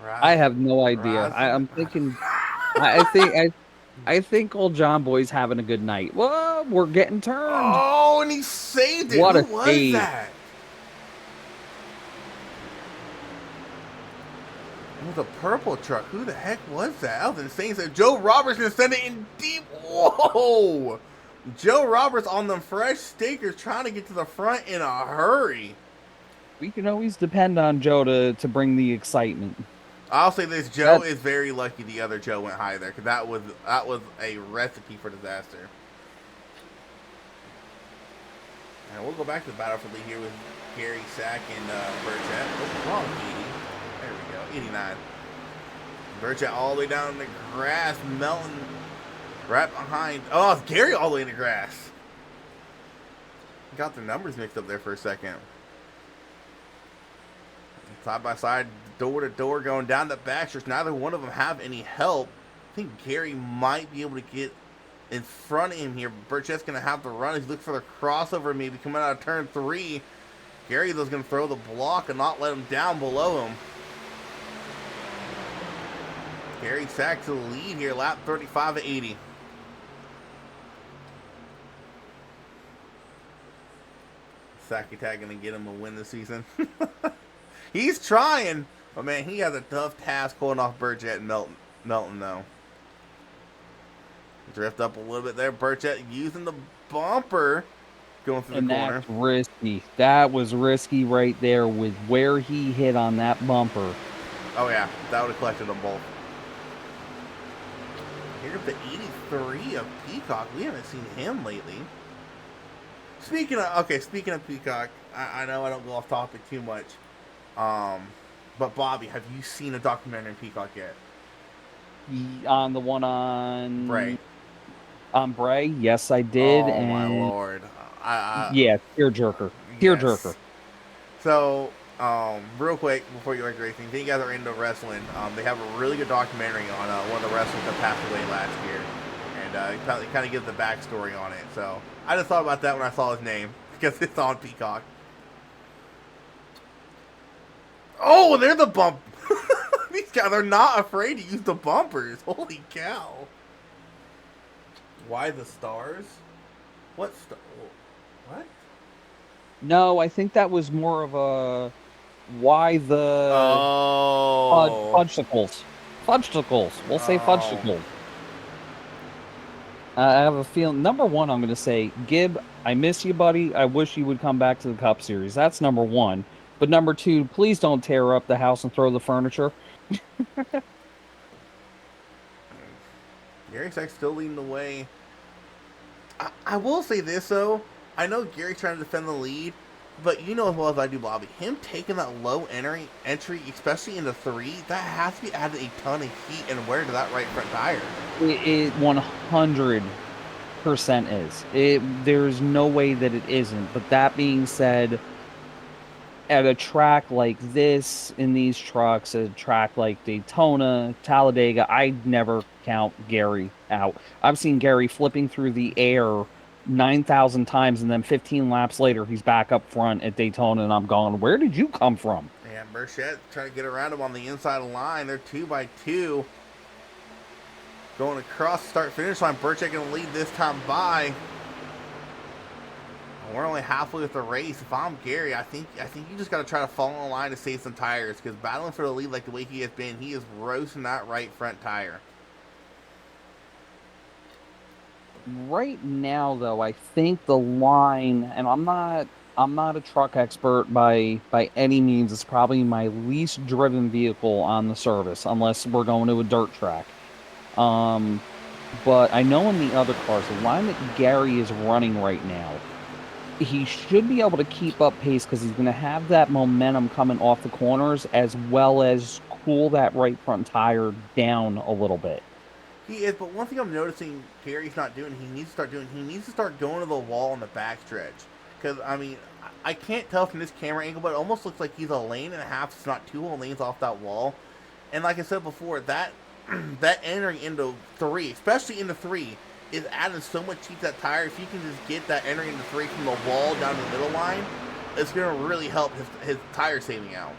I have no idea. I'm thinking. I think old John Boy's having a good night. Whoa, we're getting turned. Oh, and he saved it. What Who a was save. that? It was a purple truck. Who the heck was that? That was insane. So Joe Robertson sent it in deep. Whoa! Joe Roberts on them fresh stickers trying to get to the front in a hurry. We can always depend on Joe to bring the excitement. I'll say this: Joe is very lucky the other Joe went high there, because that was a recipe for disaster. And we'll go back to the battlefield here with Gary Sack and Burchett. Oh, wrong 80. There we go, 89. Burchett all the way down in the grass. Melton right behind. Oh, it's Gary all the way in the grass. Got the numbers mixed up there for a second. Side by side, door to door, going down the backstretch. Neither one of them have any help. I think Gary might be able to get in front of him here. Burchett's going to have to run. He's looking for the crossover, maybe coming out of turn 3. Gary, though, is going to throw the block and not let him down below him. Gary Sack to the lead here, lap 35 of 80. Sacky Tag going to get him a win this season. He's trying, but man, he has a tough task pulling off Burchett and Melton though. Drift up a little bit there. Burchett using the bumper, going through the corner. That's risky. That was risky right there with where he hit on that bumper. Oh yeah, that would have collected them both. Here's the 83 of Peacock. We haven't seen him lately. Speaking of Peacock, I know I don't go off topic too much. But Bobby, have you seen a documentary on Peacock yet? On the one on Bray. On Bray, yes, I did. Oh my lord! Yeah, tearjerker. Tearjerker. So, real quick before you like racing, if you guys are into wrestling, they have a really good documentary on one of the wrestlers that passed away last year, and it kind of gives the backstory on it. So, I just thought about that when I saw his name because it's on Peacock. Oh, they're the bump. These guys are not afraid to use the bumpers. Holy cow. Why the stars? What? What? No, I think that was more of a why the fudgesicles. Fudgesicles. We'll say fudgesicles. I have a feeling. Number one, I'm going to say, Gib, I miss you, buddy. I wish you would come back to the Cup Series. That's number one. But number two, please don't tear up the house and throw the furniture. Gary Sack still leading the way. I will say this though. I know Gary's trying to defend the lead, but you know as well as I do, Bobby. Him taking that low entry, especially into three, that has to be adding a ton of heat and wear to that right front tire. It 100% is. There's no way that it isn't. But that being said, at a track like this, in these trucks, a track like Daytona, Talladega, I'd never count Gary out. I've seen Gary flipping through the air 9,000 times, and then 15 laps later, he's back up front at Daytona, and I'm going, where did you come from? And Burchett trying to get around him on the inside line. They're 2x2. Going across the start finish line. Burchett going to lead this time by. We're only halfway with the race. If I'm Gary, I think you just got to try to fall in line to save some tires, because battling for the lead like the way he has been, he is roasting that right front tire. Right now, though, I think the line, and I'm not a truck expert by any means. It's probably my least driven vehicle on the service, unless we're going to a dirt track. Um, but I know in the other cars, the line that Gary is running right now, he should be able to keep up pace because he's going to have that momentum coming off the corners, as well as cool that right front tire down a little bit. He is, but one thing I'm noticing Gary's not doing, he needs to start going to the wall on the backstretch. Because, I mean, I can't tell from this camera angle, but it almost looks like he's a lane and a half, it's not 2 whole lanes off that wall. And like I said before, that that entering into three, especially into three, is adding so much heat to that tire. If you can just get that entering into three from the wall down to the middle line, it's going to really help his tire saving out.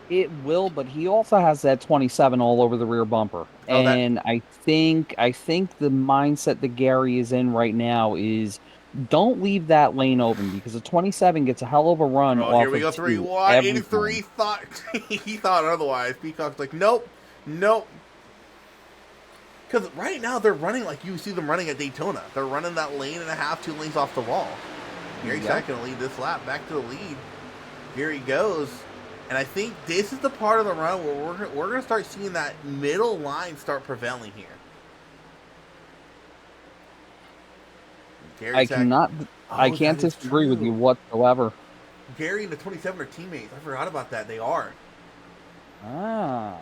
It will, but he also has that 27 all over the rear bumper. Oh, that. And I think the mindset that Gary is in right now is don't leave that lane open, because the 27 gets a hell of a run Oh, here off we of go. 3 two wide. every 83 time. thought he thought otherwise. Peacock's like, nope, nope. Because right now they're running like you see them running at Daytona. They're running that lane and a half, 2 lanes off the wall. Gary's Yep. not going to lead this lap. Back to the lead. Here he goes. And I think this is the part of the run where we're going to start seeing that middle line start prevailing here. I cannot I Oh, that can't is disagree with you true. whatsoever. Gary and the 27 are teammates. I forgot about that. They are. Ah.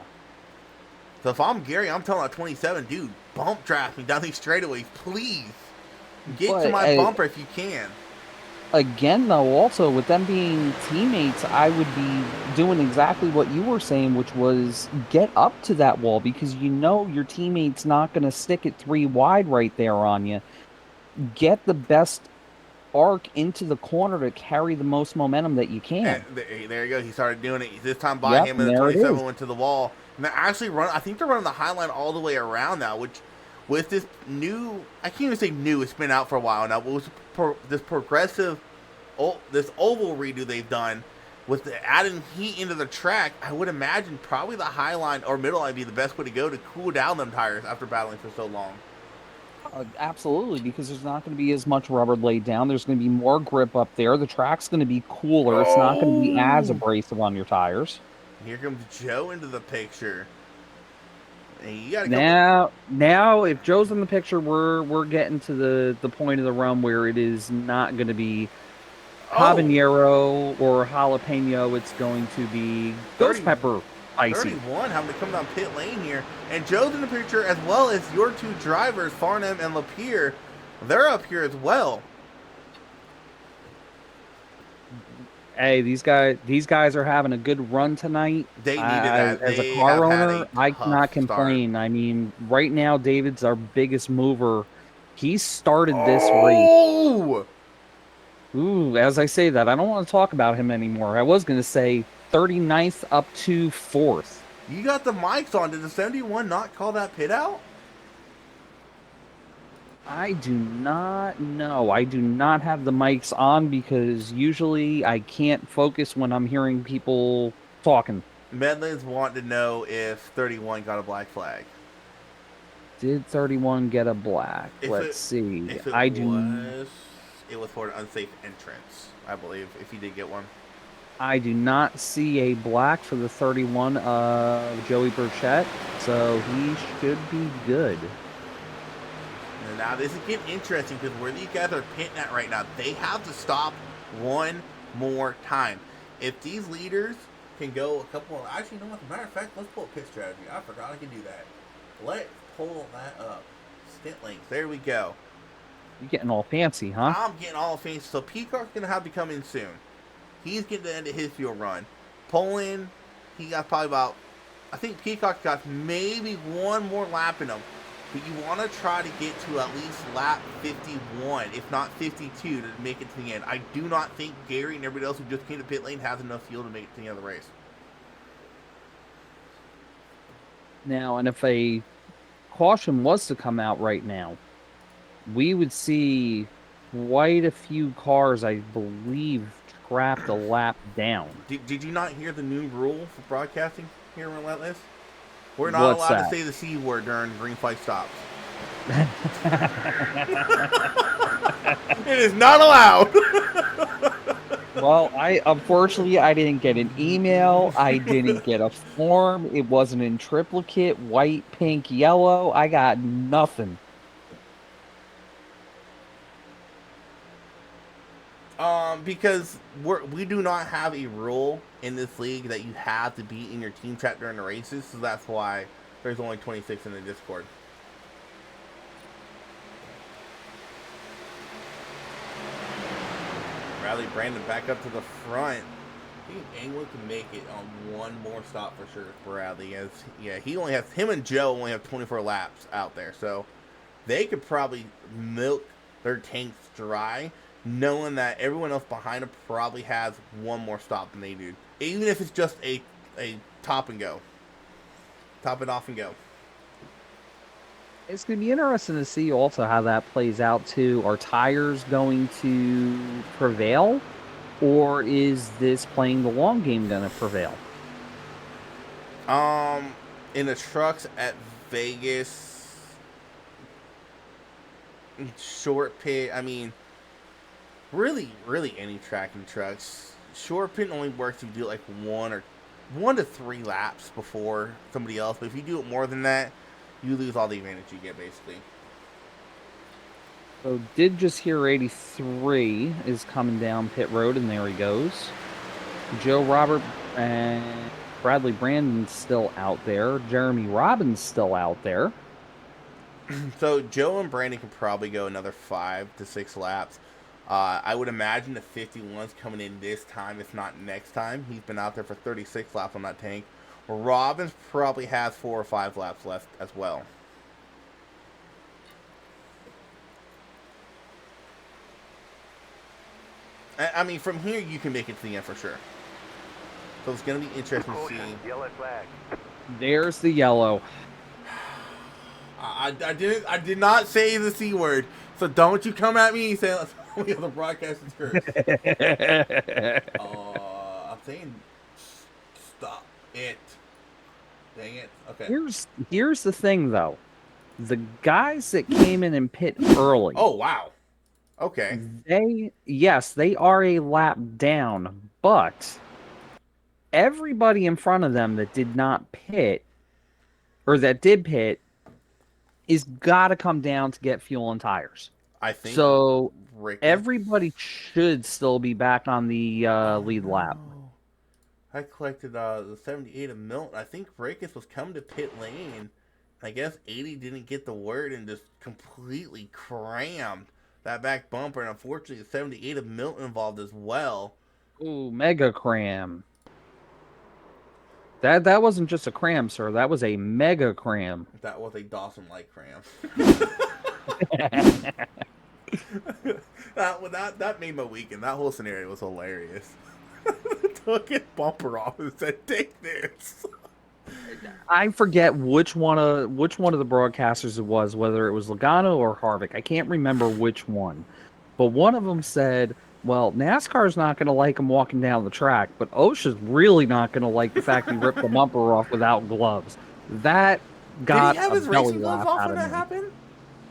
So if I'm Gary, I'm telling that 27, dude, bump draft me down these straightaways, please. Get to But my bumper if you can. again, though, also with them being teammates, I would be doing exactly what you were saying, which was get up to that wall, because you know your teammate's not going to stick it 3 wide right there on you. Get the best arc into the corner to carry the most momentum that you And can. there you go. He started doing it. This time by Yep, him, and and the there it 27 is. went to the wall. And they're actually run. I think they're running the high line all the way around now, which with this new, I can't even say new. It's been out for a while now. But with this progressive, this oval redo they've done with adding heat into the track, I would imagine probably the high line or middle line be the best way to go to cool down them tires after battling for so long. Absolutely, because there's not going to be as much rubber laid down. There's going to be more grip up there. The track's going to be cooler. It's not going to be as Oh, abrasive on your tires. here comes Joe into the picture. And you got a couple. Now, if Joe's in the picture, we're getting to the point of the run where it is not going to be Oh, habanero or jalapeno. It's going to be ghost 30, pepper spicy. 31 having to come down pit lane here. And Joe's in the picture as well as your 2 drivers, Farnham and Lapierre. They're up here as well. Hey, these guys are having a good run tonight. They needed that. As a They car have had owner, a I tough cannot start. complain. I mean, right now, David's our biggest mover. He started this race. Oh! Ooh, as I say that, I don't want to talk about him anymore. I was going to say 39th up to 4th. You got the mics on. Did the 71 not call that pit out? I do not know. I do not have the mics on because usually I can't focus when I'm hearing people talking. Medlin's wanting to know if 31 got a black flag. Did 31 get a black? If Let's it see. if it I do was, it was for an unsafe entrance, I believe, if he did get one. I do not see a black for the 31 of Joey Burchett, so he should be good. And now this is getting interesting because where these guys are pitting at right now, they have to stop one more time. If these leaders can go a couple, actually, you know what? As a matter of fact, let's pull a pit strategy. I forgot I can do that. Let's pull that up. Stint length. There we go. You're getting all fancy, huh? I'm getting all fancy. So Peacock's going to have to come in soon. He's getting to the end of his fuel run. Poland, he got probably about, I think Peacock got maybe one more lap in him. But you want to try to get to at least lap 51, if not 52, to make it to the end. I do not think Gary and everybody else who just came to pit lane has enough fuel to make it to the end of the race. Now, and if a caution was to come out right now, we would see quite a few cars, I believe, trapped a lap down. Did you not hear the new rule for broadcasting here in Relentless? We're not What's allowed that? to say the C word during green flag stops. It is not allowed. Well, unfortunately I didn't get an email. I didn't get a form. It wasn't in triplicate, white, pink, yellow. I got nothing. Because we do not have a rule in this league that you have to be in your team chat during the races, so that's why there's only 26 in the Discord. Bradley Brandon back up to the front. I think England can make it on one more stop for sure with Bradley. As him and Joe only have 24 laps out there, so they could probably milk their tanks dry, knowing that everyone else behind them probably has one more stop than they do. Even if it's just a top and go. Top it off and go. It's going to be interesting to see also how that plays out too. Are tires going to prevail? Or is this playing the long game going to prevail? In the trucks at Vegas, short pit, I mean, really any track in trucks. Short pit only works if you do like 1 to 3 laps before somebody else. But if you do it more than that, you lose all the advantage you get, basically. So did just hear 83 is coming down pit road, and there he goes. Joe Robert and Bradley Brandon's still out there. Jeremy Robbins still out there. So Joe and Brandon could probably go another 5 to 6 laps. I would imagine the 51's coming in this time, if not next time. He's been out there for 36 laps on that tank. Robbins probably has 4 or 5 laps left as well. I mean, from here you can make it to the end for sure. So it's going to be interesting to see. Yellow flag. There's the yellow. I did not say the C word, so don't you come at me saying we have the broadcast is cursed. I'm saying stop it. Dang it. Okay. Here's the thing though. The guys that came in and pit early. Oh wow. Okay. They are a lap down, but everybody in front of them that did not pit, or that did pit, is got to come down to get fuel and tires. I think so. Everybody should still be back on the lead lap. I collected the 78 of Milton. I think Rickus was coming to pit lane. I guess 80 didn't get the word and just completely crammed that back bumper. And unfortunately, the 78 of Milton involved as well. Ooh, mega cram. That wasn't just a cram, sir. That was a mega cram. That was a Dawson-like cram. that made my weekend. That whole scenario was hilarious. Took his bumper off and said, "Take this." I forget which one of the broadcasters it was, whether it was Logano or Harvick. I can't remember which one, but one of them said, "Well, NASCAR's not going to like him walking down the track, but OSHA's really not going to like the fact he ripped the bumper off without gloves." That got Did he have his belly racing gloves laugh off out when of that me. happened?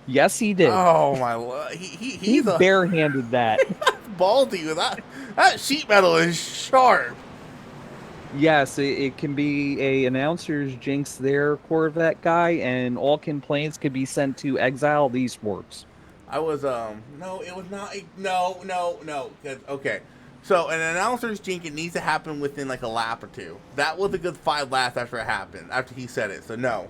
Yes, he did. Oh my lord, he's barehanded that. Baldy with that sheet metal is sharp. Yes, it can be a announcer's jinx there, Corvette guy, and all complaints could be sent to Exile Esports. I was no, it was not. No. 'Cause, okay, so an announcer's jinx, it needs to happen within like a lap or two. That was a good 5 laps after it happened, after he said it. So no,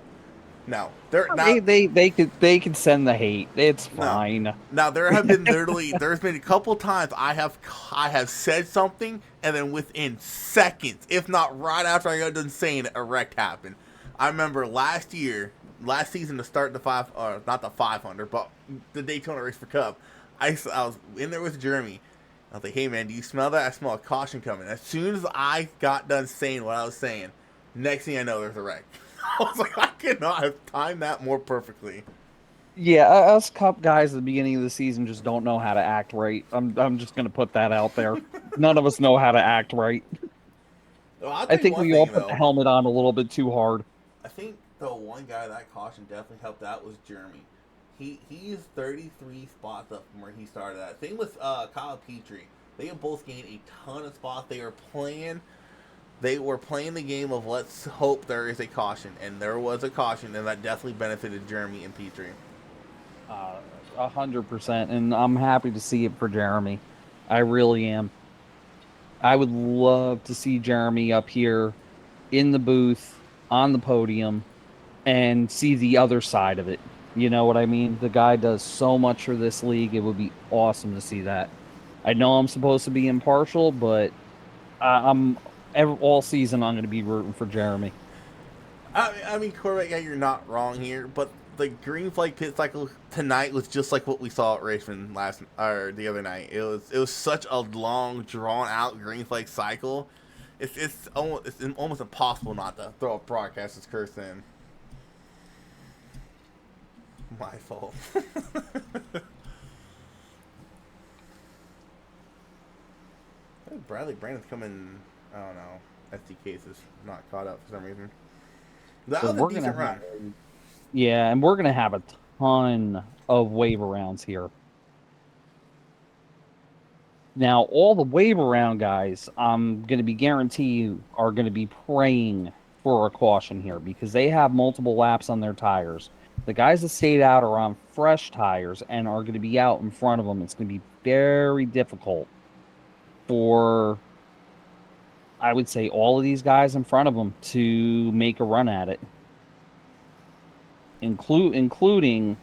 they're not. They could send the hate. It's No. fine. Now there have been there's been a couple times I have said something and then within seconds, if not right after I got done saying it, a wreck happened. I remember last season to start the not the 500, but the Daytona race for Cup. I was in there with Jeremy. I was like, "Hey man, do you smell that? I smell a caution coming." As soon as I got done saying what I was saying, next thing I know, there's a wreck. I was like, I could not have timed that more perfectly. Yeah, us Cup guys at the beginning of the season just don't know how to act right. I'm just gonna put that out there. None of us know how to act right. Well, I'll I tell you think one we all thing put the though. helmet on a little bit too hard. I think the one guy that caution definitely helped out was Jeremy. He's 33 spots up from where he started at. Same with Kyle Petrie. They have both gained a ton of spots. They were playing the game of let's hope there is a caution, and there was a caution, and that definitely benefited Jeremy and Petrie. 100%, and I'm happy to see it for Jeremy. I really am. I would love to see Jeremy up here in the booth on the podium and see the other side of it. You know what I mean? The guy does so much for this league. It would be awesome to see that. I know I'm supposed to be impartial, but all season I'm going to be rooting for Jeremy. I mean, Corvette, yeah, you're not wrong here, but the green flag pit cycle tonight was just like what we saw at Racing the other night. It was such a long, drawn out green flag cycle. It's almost impossible not to throw a broadcaster's curse in. My fault. I think Brandon's coming. I don't know. SDKs is not caught up for some reason. That So was a we're gonna decent have, run. yeah, and we're gonna have a ton of wave rounds here. Now, all the wave around guys, I'm going to be guarantee are going to be praying for a caution here because they have multiple laps on their tires. The guys that stayed out are on fresh tires and are going to be out in front of them. It's going to be very difficult for, I would say, all of these guys in front of them to make a run at it, including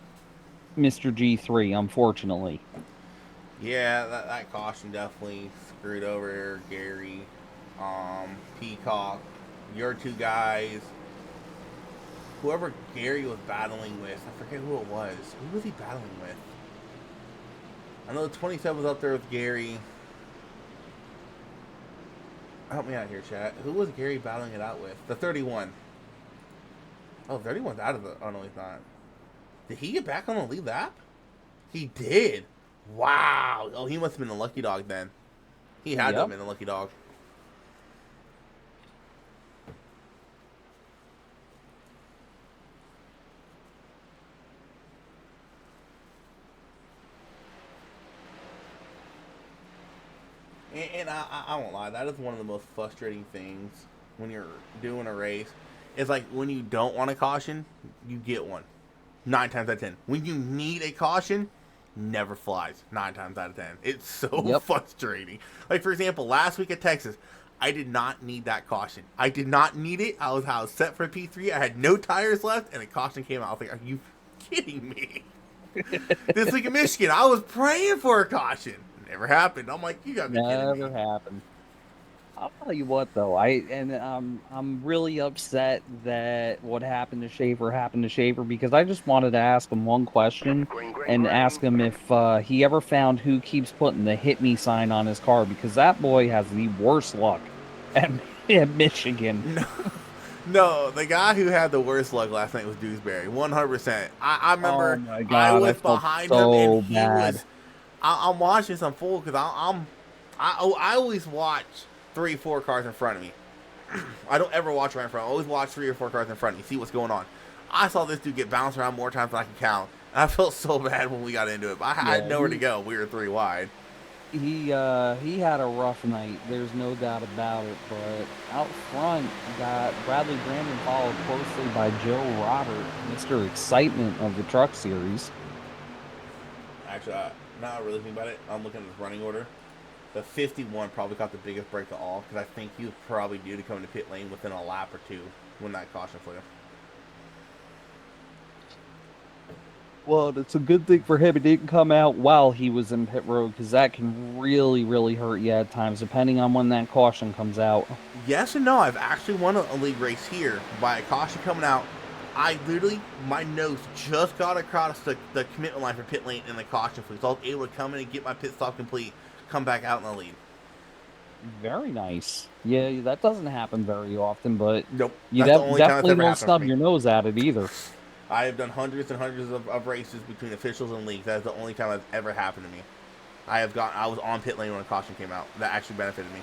Mr. G3, unfortunately. Yeah, that caution definitely screwed over Gary, Peacock, your two guys. Whoever Gary was battling with, I forget who it was. Who was he battling with? I know the 27 was up there with Gary. Help me out here, chat. Who was Gary battling it out with? The 31. Oh, 31's out of the. Oh, no, he's not. Did he get back on the lead lap? He did. Wow. Oh, he must have been the lucky dog then. He had to have been the lucky dog. And I won't lie, that is one of the most frustrating things when you're doing a race. It's like when you don't want a caution, you get one. 9 times out of 10. When you need a caution, never flies. 9 times out of 10. It's so frustrating. Like, for example, last week at Texas, I did not need that caution. I did not need it. I was set for P3. I had no tires left, and a caution came out. I was like, are you kidding me? This week in Michigan, I was praying for a caution. Never happened. I'm like, you gotta be kidding me. Never happened. I'll tell you what, though, I'm really upset that what happened to Schaefer because I just wanted to ask him one question and ask him if he ever found who keeps putting the "hit me" sign on his car because that boy has the worst luck at, at Michigan. No, the guy who had the worst luck last night was Dewsbury. 100%. I remember Oh my I God, I was felt behind him so and he bad. was. I'm watching this unfold because I always watch 3-4 cars in front of me. I don't ever watch right in front. I always watch 3 or 4 cars in front of me, see what's going on. I saw this dude get bounced around more times than I can count. And I felt so bad when we got into it. But I had nowhere to go. We were 3 wide. he had a rough night. There's no doubt about it. But out front, you got Bradley Brandon followed closely by Joe Robert, Mr. Excitement of the Truck Series. Actually, now I really think about it, I'm looking at his running order. The 51 probably got the biggest break of all because I think he was probably due to come into pit lane within a lap or two when that caution flew. Well, it's a good thing for him it didn't come out while he was in pit road because that can really, really hurt you at times, depending on when that caution comes out. Yes and no. I've actually won a league race here by a caution coming out. I literally, my nose just got across the commitment line for pit lane and the caution flew. So I was able to come in and get my pit stop complete, come back out in the lead. Very nice. Yeah, that doesn't happen very often, but Nope. you That's the only time that's definitely ever don't happened for snub me. your nose at it either. I have done hundreds and hundreds of races between officials and leagues. That is the only time that's ever happened to me. I was on pit lane when a caution came out. That actually benefited me.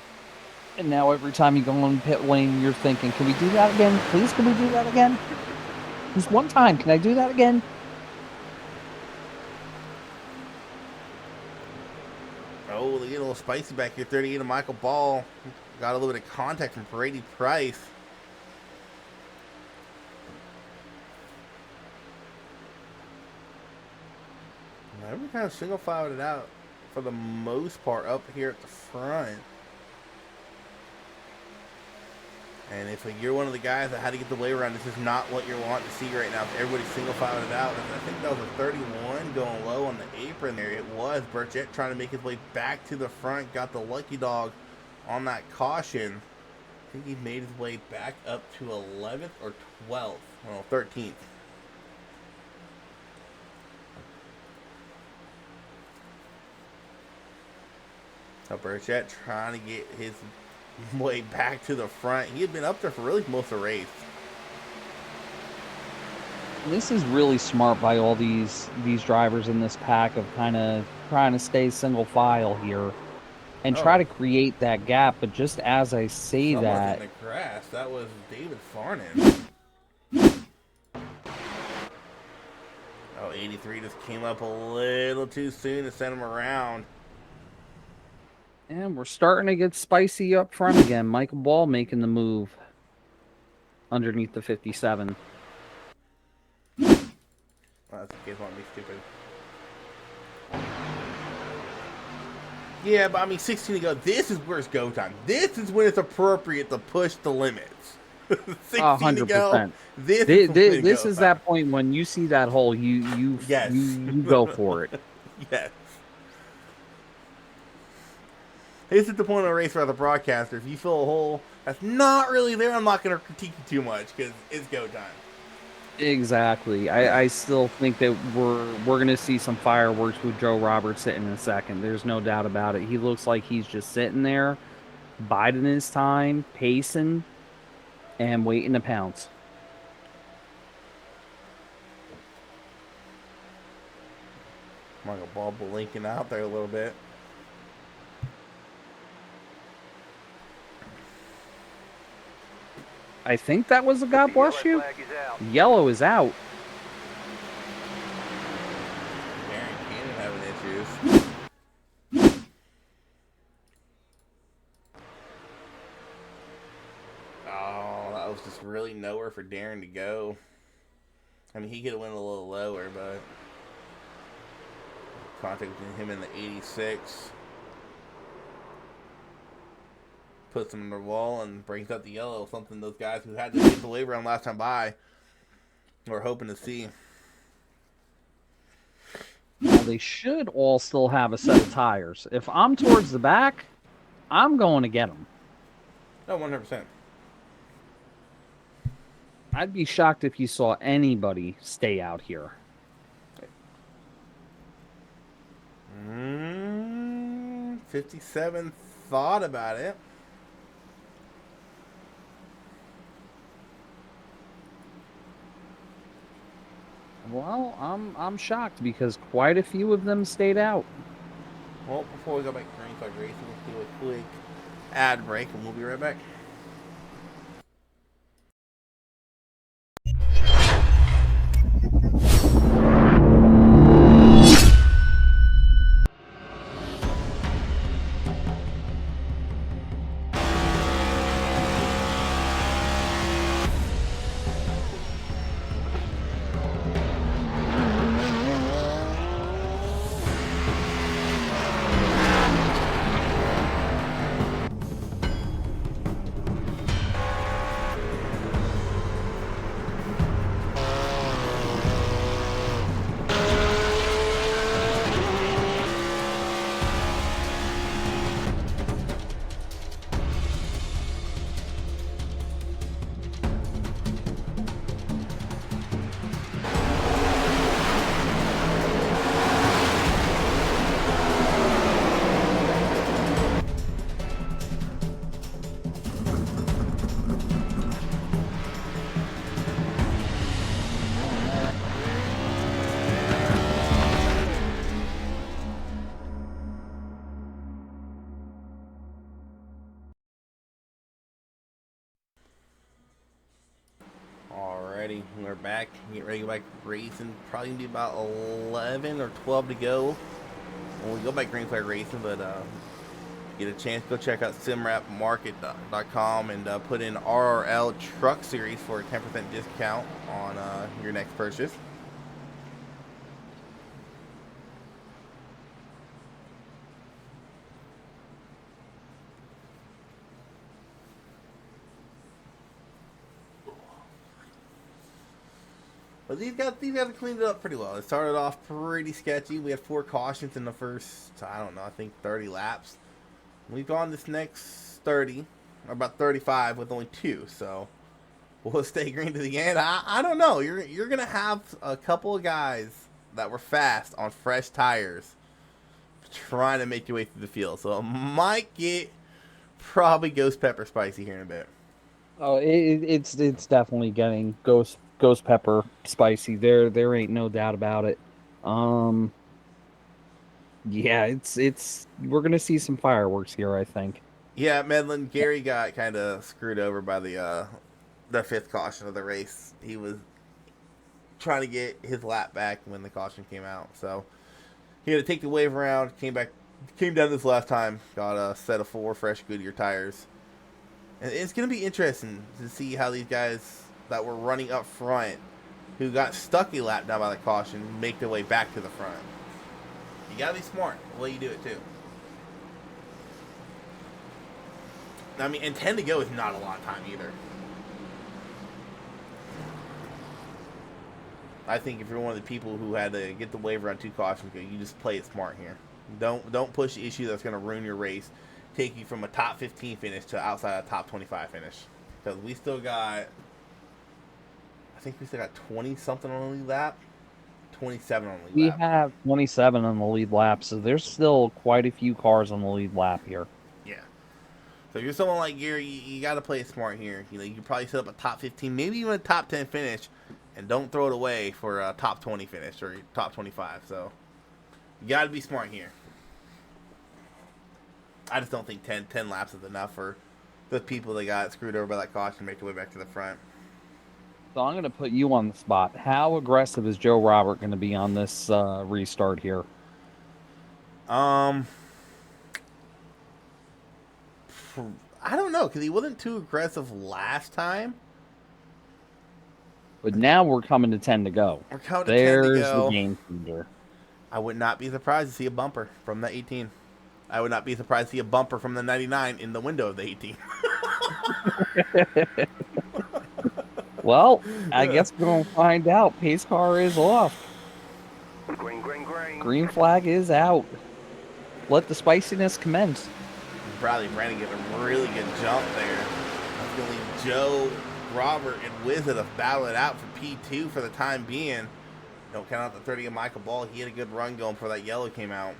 And now every time you go on pit lane, you're thinking, can we do that again? Please, can we do that again? Just one time, can I do that again? Oh, look at a little spicy back here. 38 of Michael Ball. Got a little bit of contact from Brady Price. Every kind of single filed it out for the most part up here at the front. And if you're one of the guys that had to get the way around, this is not what you're wanting to see right now. If everybody single filed it out, I think that was a 31 going low on the apron there. It was Burchett trying to make his way back to the front. Got the lucky dog on that caution. I think he made his way back up to 11th or 12th. Well, 13th. So Burchett trying to get his way back to the front. He had been up there for really most of the race. This is really smart by all these drivers in this pack of kind of trying to stay single file here and try to create that gap. But just as I say that, in the grass. That was David Farnan. Oh, 83 just came up a little too soon to send him around. and we're starting to get spicy up front again. Michael Ball making the move underneath the 57. Oh, that's the kids want to be stupid. Yeah, but I mean, 16 to go. This is where it's go time. This is when it's appropriate to push the limits. 16 to go. This is that point when you see that hole, you go for it. Yes. This is the point of the race for the broadcaster. If you feel a hole that's not really there, I'm not going to critique you too much because it's go time. Exactly. I still think that we're going to see some fireworks with Joe Roberts sitting in a second. There's no doubt about it. He looks like he's just sitting there, biding his time, pacing, and waiting to pounce. Michael Ball blinking out there a little bit. I think that was a God bless you. Yellow is out. Darren Cannon having issues. Oh, that was just really nowhere for Darren to go. I mean, he could have went a little lower, but contact between him and the 86 puts him in the wall and brings up the yellow. Something those guys who had to get the wave around last time by were hoping to see. Now, they should all still have a set of tires. If I'm towards the back, I'm going to get them. Oh, 100%. I'd be shocked if you saw anybody stay out here. 57 thought about it. Well, I'm shocked because quite a few of them stayed out. Well, before we go back to Green Flag Racing, let's do a quick ad break and we'll be right back. everybody. We're back. Get ready to go back racing. Probably gonna be about 11 or 12 to go when we go back green flag racing. But get a chance, go check out simrapmarket.com and put in RRL Truck Series for a 10% discount on your next purchase. But these guys cleaned it up pretty well. It started off pretty sketchy. We had 4 cautions in the first, I don't know, I think 30 laps. We've gone this next 30, or about 35 with only 2. So we'll stay green to the end. I don't know. You're gonna have a couple of guys that were fast on fresh tires trying to make your way through the field. So it might get probably ghost pepper spicy here in a bit. Oh, it's definitely getting ghost pepper spicy. There ain't no doubt about it. Yeah, it's we're gonna see some fireworks here, I think. Yeah, Medlin Gary got kind of screwed over by the 5th caution of the race. He was trying to get his lap back when the caution came out, so he had to take the wave around. Came down this last time. Got a set of 4 fresh Goodyear tires, and it's gonna be interesting to see how these guys that were running up front, who got stuck a lap down by the caution, make their way back to the front. You gotta be smart the way you do it too. I mean, and 10 to go is not a lot of time either. I think if you're one of the people who had to get the waiver on 2 cautions, you just play it smart here. Don't push the issue that's going to ruin your race, take you from a top 15 finish to outside a top 25 finish. Because we still got, I think we still got 20 something on the lead lap, 27 on the lead We lap. have 27 on the lead lap, so there's still quite a few cars on the lead lap here. Yeah. So if you're someone like Gary, you got to play it smart here. You know, you can probably set up a top 15, maybe even a top 10 finish, and don't throw it away for a top 20 finish or top 25. So you got to be smart here. I just don't think 10 laps is enough for the people that got screwed over by that caution to make their way back to the front. So I'm going to put you on the spot. How aggressive is Joe Robert going to be on this restart here? I don't know, because he wasn't too aggressive last time. But now we're coming to 10 to go. We're coming to 10 to There's go. the game changer. I would not be surprised to see a bumper from the 18. I would not be surprised to see a bumper from the 99 in the window of the 18. Well, I guess we're going to find out. Pace car is off. Green, green, green. Green flag is out. Let the spiciness commence. Bradley Brandon getting a really good jump there. I feel like Joe, Robert, and Wizard have battled it out for P2 for the time being. Don't count out the 30 of Michael Ball. He had a good run going before that yellow came out.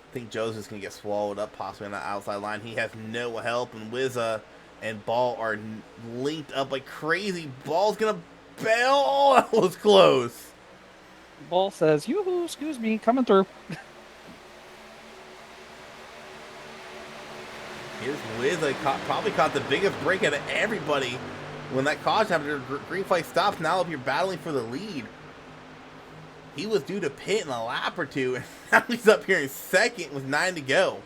I think Joe's just going to get swallowed up possibly on that outside line. He has no help, and Wizza and Ball are linked up like crazy. Ball's going to bail. Oh, that was close. Ball says, yoo-hoo, excuse me, coming through. Here's Wizza, probably caught the biggest break out of everybody when that caution after green flag stops. Now if you're battling for the lead, he was due to pit in a lap or two, and now he's up here in second with 9 to go.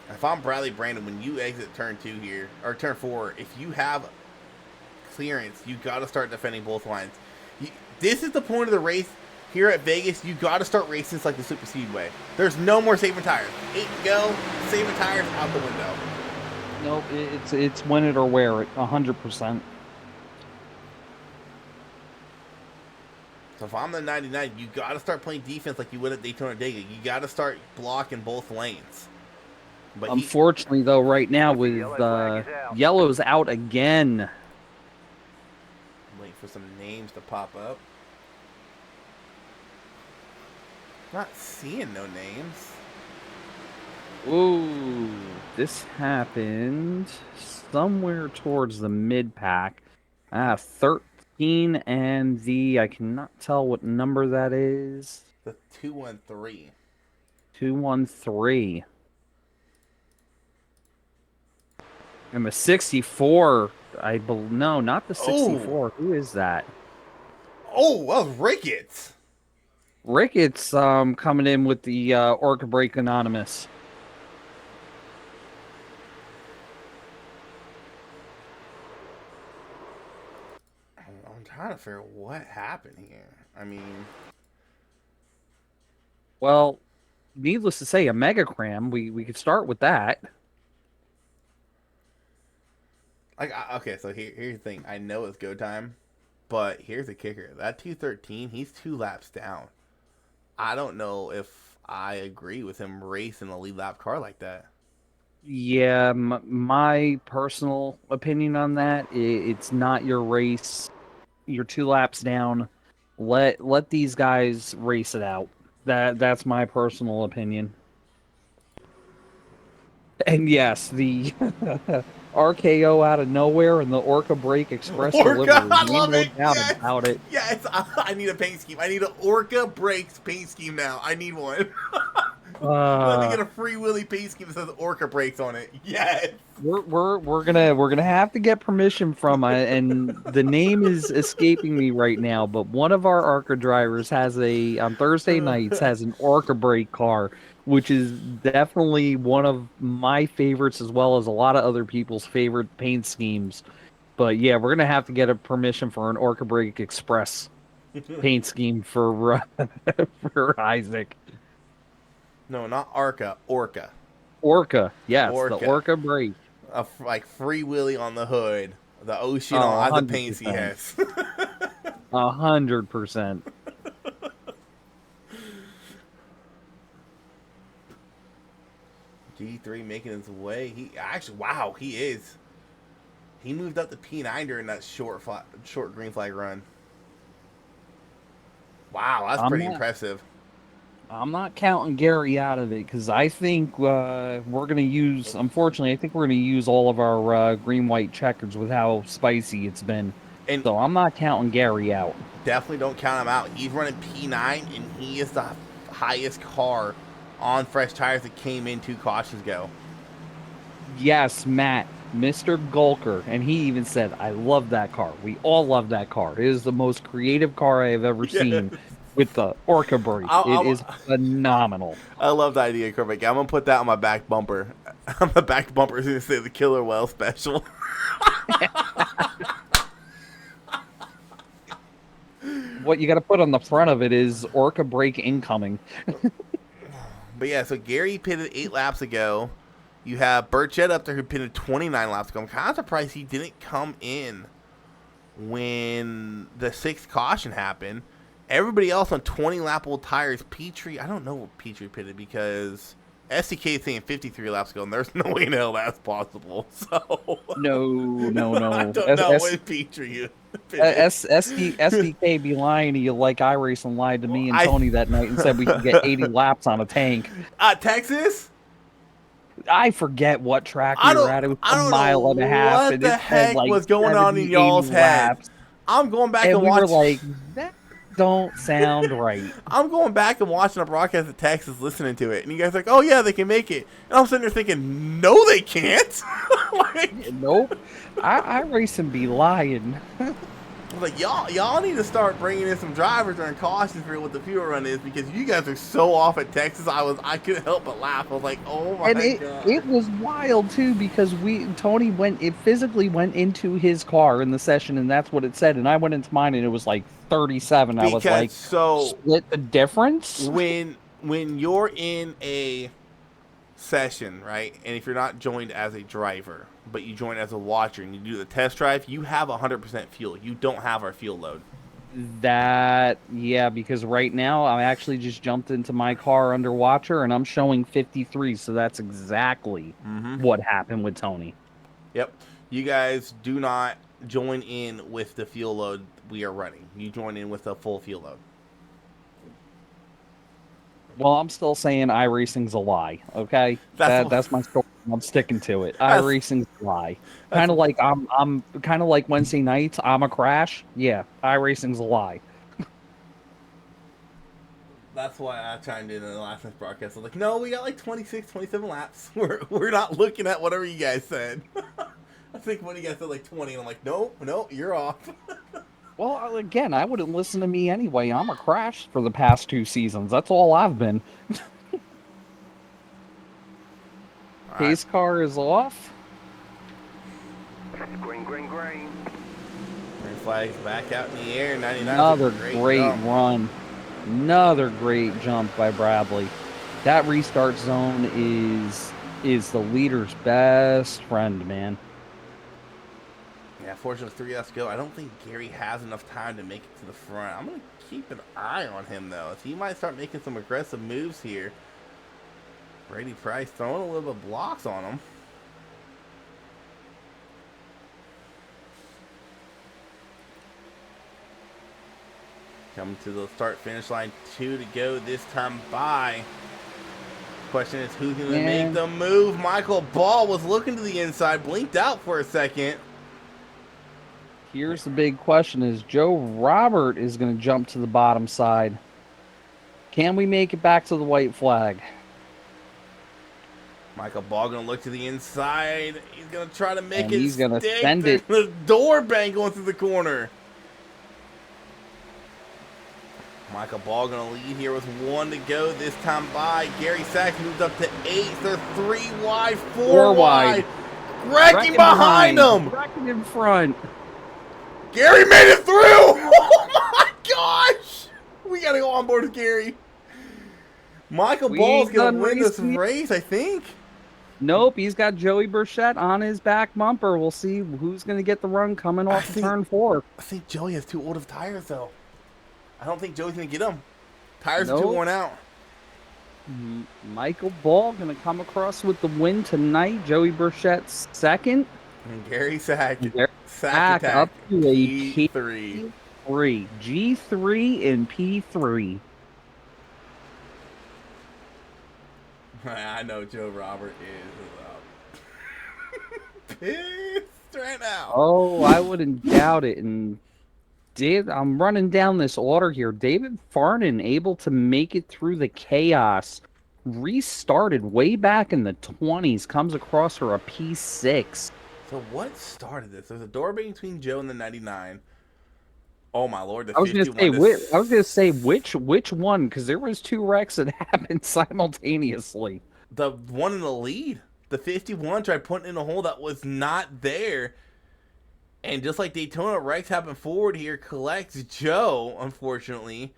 If I'm Bradley Brandon, when you exit turn 2 here, or turn 4, if you have clearance, you got to start defending both lines. This is the point of the race here at Vegas. You got to start racing like the Super Speedway. There's no more saving tires. 8 to go, saving tires out the window. Nope, it's win it or wear it, 100%. So if I'm the 99, you got to start playing defense like you would at Daytona Dega. You got to start blocking both lanes. But unfortunately, though, right now with yellow's out again. Waiting for some names to pop up. Not seeing no names. Ooh, this happened somewhere towards the mid-pack. 13 and I cannot tell what number that is. The 213. 213. And the 64, no, not the Oh, 64. Who is that? oh, that was Ricketts. Ricketts coming in with the Orca Break Anonymous. I'm trying to figure out what happened here. I mean, Well, needless to say, a Mega Cram. We could start with that. like, okay, so here's the thing. I know it's go time, but here's the kicker. That 213, he's 2 laps down. I don't know if I agree with him racing a lead lap car like that. Yeah, my personal opinion on that, it's not your race. You're 2 laps down. Let these guys race it out. That's my personal opinion. And yes, the RKO out of nowhere and the Orca Break Express Orca, delivery. I Ain't love no it. doubt Yes, about it. yes. I need a paint scheme. I need an Orca Brakes paint scheme now. I need one. Let me Uh, get a free Willy paint scheme that says Orca Brakes on it. Yes. we're gonna have to get permission from and the name is escaping me right now, but one of our ARCA drivers has a on Thursday nights has an Orca Break car, which is definitely one of my favorites as well as a lot of other people's favorite paint schemes. But yeah, we're gonna have to get a permission for an Orca Break Express paint scheme for for Isaac. No, not Arca. Orca. Orca, yes, the Orca. Orca Break. Like Free Willy on the hood. The ocean Oh, on as the paints he 100%. has. 100%. G3 making his way. He actually, wow, he is. He moved up to P9 during that short green flag run. Wow, that's I'm pretty not impressive. I'm not counting Gary out of it because I think we're gonna use. Unfortunately, I think we're gonna use all of our green white checkers with how spicy it's been. And So I'm not counting Gary out. definitely don't count him out. He's running P9, and he is the highest car on fresh tires that came in 2 cautions ago. Yes, Matt, Mr. Gulker, and he even said, "I love that car. We all love that car. It is the most creative car I have ever Yes. seen." With the Orca Break, it is phenomenal. I love the idea, Corvette. I'm gonna put that on my back bumper. On the back bumper is gonna say the Killer Well Special. What you got to put on the front of it is Orca Break incoming. But yeah, so Gary pitted 8 laps ago. You have Burchett up there who pitted 29 laps ago. I'm kind of surprised he didn't come in when the 6th caution happened. Everybody else on 20-lap old tires. Petrie, I don't know what Petrie pitted because SDK is saying 53 laps ago, and there's no way in hell that's possible. So No. I don't know what Petrie pitted. SDK be lying to you like iRacing lied to me and I Tony that night and said we could get 80 laps on a tank. Texas. I forget what track I we were don't. at. It was I a don't mile and a know half, what and the it said heck like was going on in 70, 80 y'all's head. laps. I'm going back And and we were watching. like, that don't sound right. I'm going back and watching a broadcast of Texas, listening to it, and you guys are like, "Oh yeah, they can make it." And I'm sitting there thinking, "No, they can't." Like, Nope. iRacing be lying. like y'all need to start bringing in some drivers during cautions for what the fuel run is because you guys are so off at Texas. I couldn't help but laugh. I was like, "Oh my And god!" it was wild too because Tony physically went into his car in the session and that's what it said, and I went into mine and it was like 37. I was Because like, so split the difference. when you're in a session, right, and if you're not joined as a driver, but you join as a watcher and you do the test drive, you have 100% fuel. You don't have our fuel load. Yeah, because right now I actually just jumped into my car under watcher and I'm showing 53, so that's exactly what happened with Tony. Yep. You guys do not join in with the fuel load we are running. You join in with a full fuel load. Well, I'm still saying iRacing's a lie. Okay, That's that's my story. I'm sticking to it. That's- iRacing's a lie. that's- Kind of like I'm kind of like Wednesday nights. I'm a crash. Yeah, iRacing's a lie. That's why I chimed in the last night's broadcast. I was like, no, we got like 26, 27 laps. We're not looking at whatever you guys said. I think when he got to like 20, and I'm like, nope, you're off. Well, again, I wouldn't listen to me anyway. I'm a crash for the past 2 seasons. That's all I've been. All right. Pace car is off. Green, green, green. Green flag's back out in the air. 99 is Another a great great jump. run. Another great jump by Bradley. That restart zone is the leader's best friend, man. Yeah, fortunately, 3 laps to go. I don't think Gary has enough time to make it to the front. I'm going to keep an eye on him, though. He might start making some aggressive moves here. Brady Price throwing a little bit of blocks on him. Coming to the start-finish line, 2 to go this time by. Question is, who's going to make the move? Michael Ball was looking to the inside, blinked out for a second. Here's the big question: is Joe Robert is going to jump to the bottom side? Can we make it back to the white flag? Michael Ball going to look to the inside. He's going to try to make And it he's gonna stick. send it. The door bang going through the corner. Michael Ball going to lead here with 1 to go this time by. Gary Sachs moved up to 8. They're 3 wide, 4 wide. Wrecking behind him. Wrecking in front. Gary made it through. Oh my gosh. We got to go on board with Gary. Michael Ball's going to win this race, I think. Nope, he's got Joey Burchett on his back bumper. We'll see who's going to get the run coming off turn 4. I think Joey has too old of tires, though. I don't think Joey's going to get them. Tires are too worn out. Michael Ball going to come across with the win tonight. Joey Burchett's second. And Gary Sack. Sack up to a P3. G3 and P3. I know Joe Robert is pissed right now. Oh, I wouldn't doubt it. And Dave, I'm running down this order here. David Farnan able to make it through the chaos. Restarted way back in the 20s. Comes across for a P6. So what started this? There's a door between Joe and the 99. Oh my lord! I was gonna say which one, because there was 2 wrecks that happened simultaneously. The one in the lead, the 51 tried putting in a hole that was not there, and just like Daytona, wrecks happen forward here. Collects Joe, unfortunately,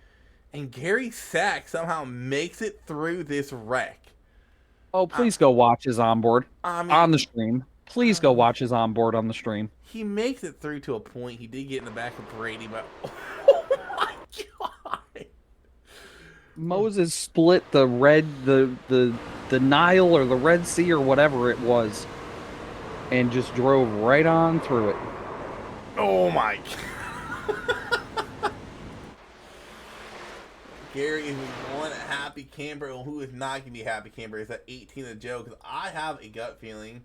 and Gary Sack somehow makes it through this wreck. Oh, please go watch his onboard on the stream. Please go watch his onboard on the stream. He makes it through to a point. He did get in the back of Brady, but oh my god! Moses split the Nile or the Red Sea or whatever it was, and just drove right on through it. Oh my god! Gary is one happy camper. Who is not gonna be a happy camper is that 18 of Joe, because I have a gut feeling.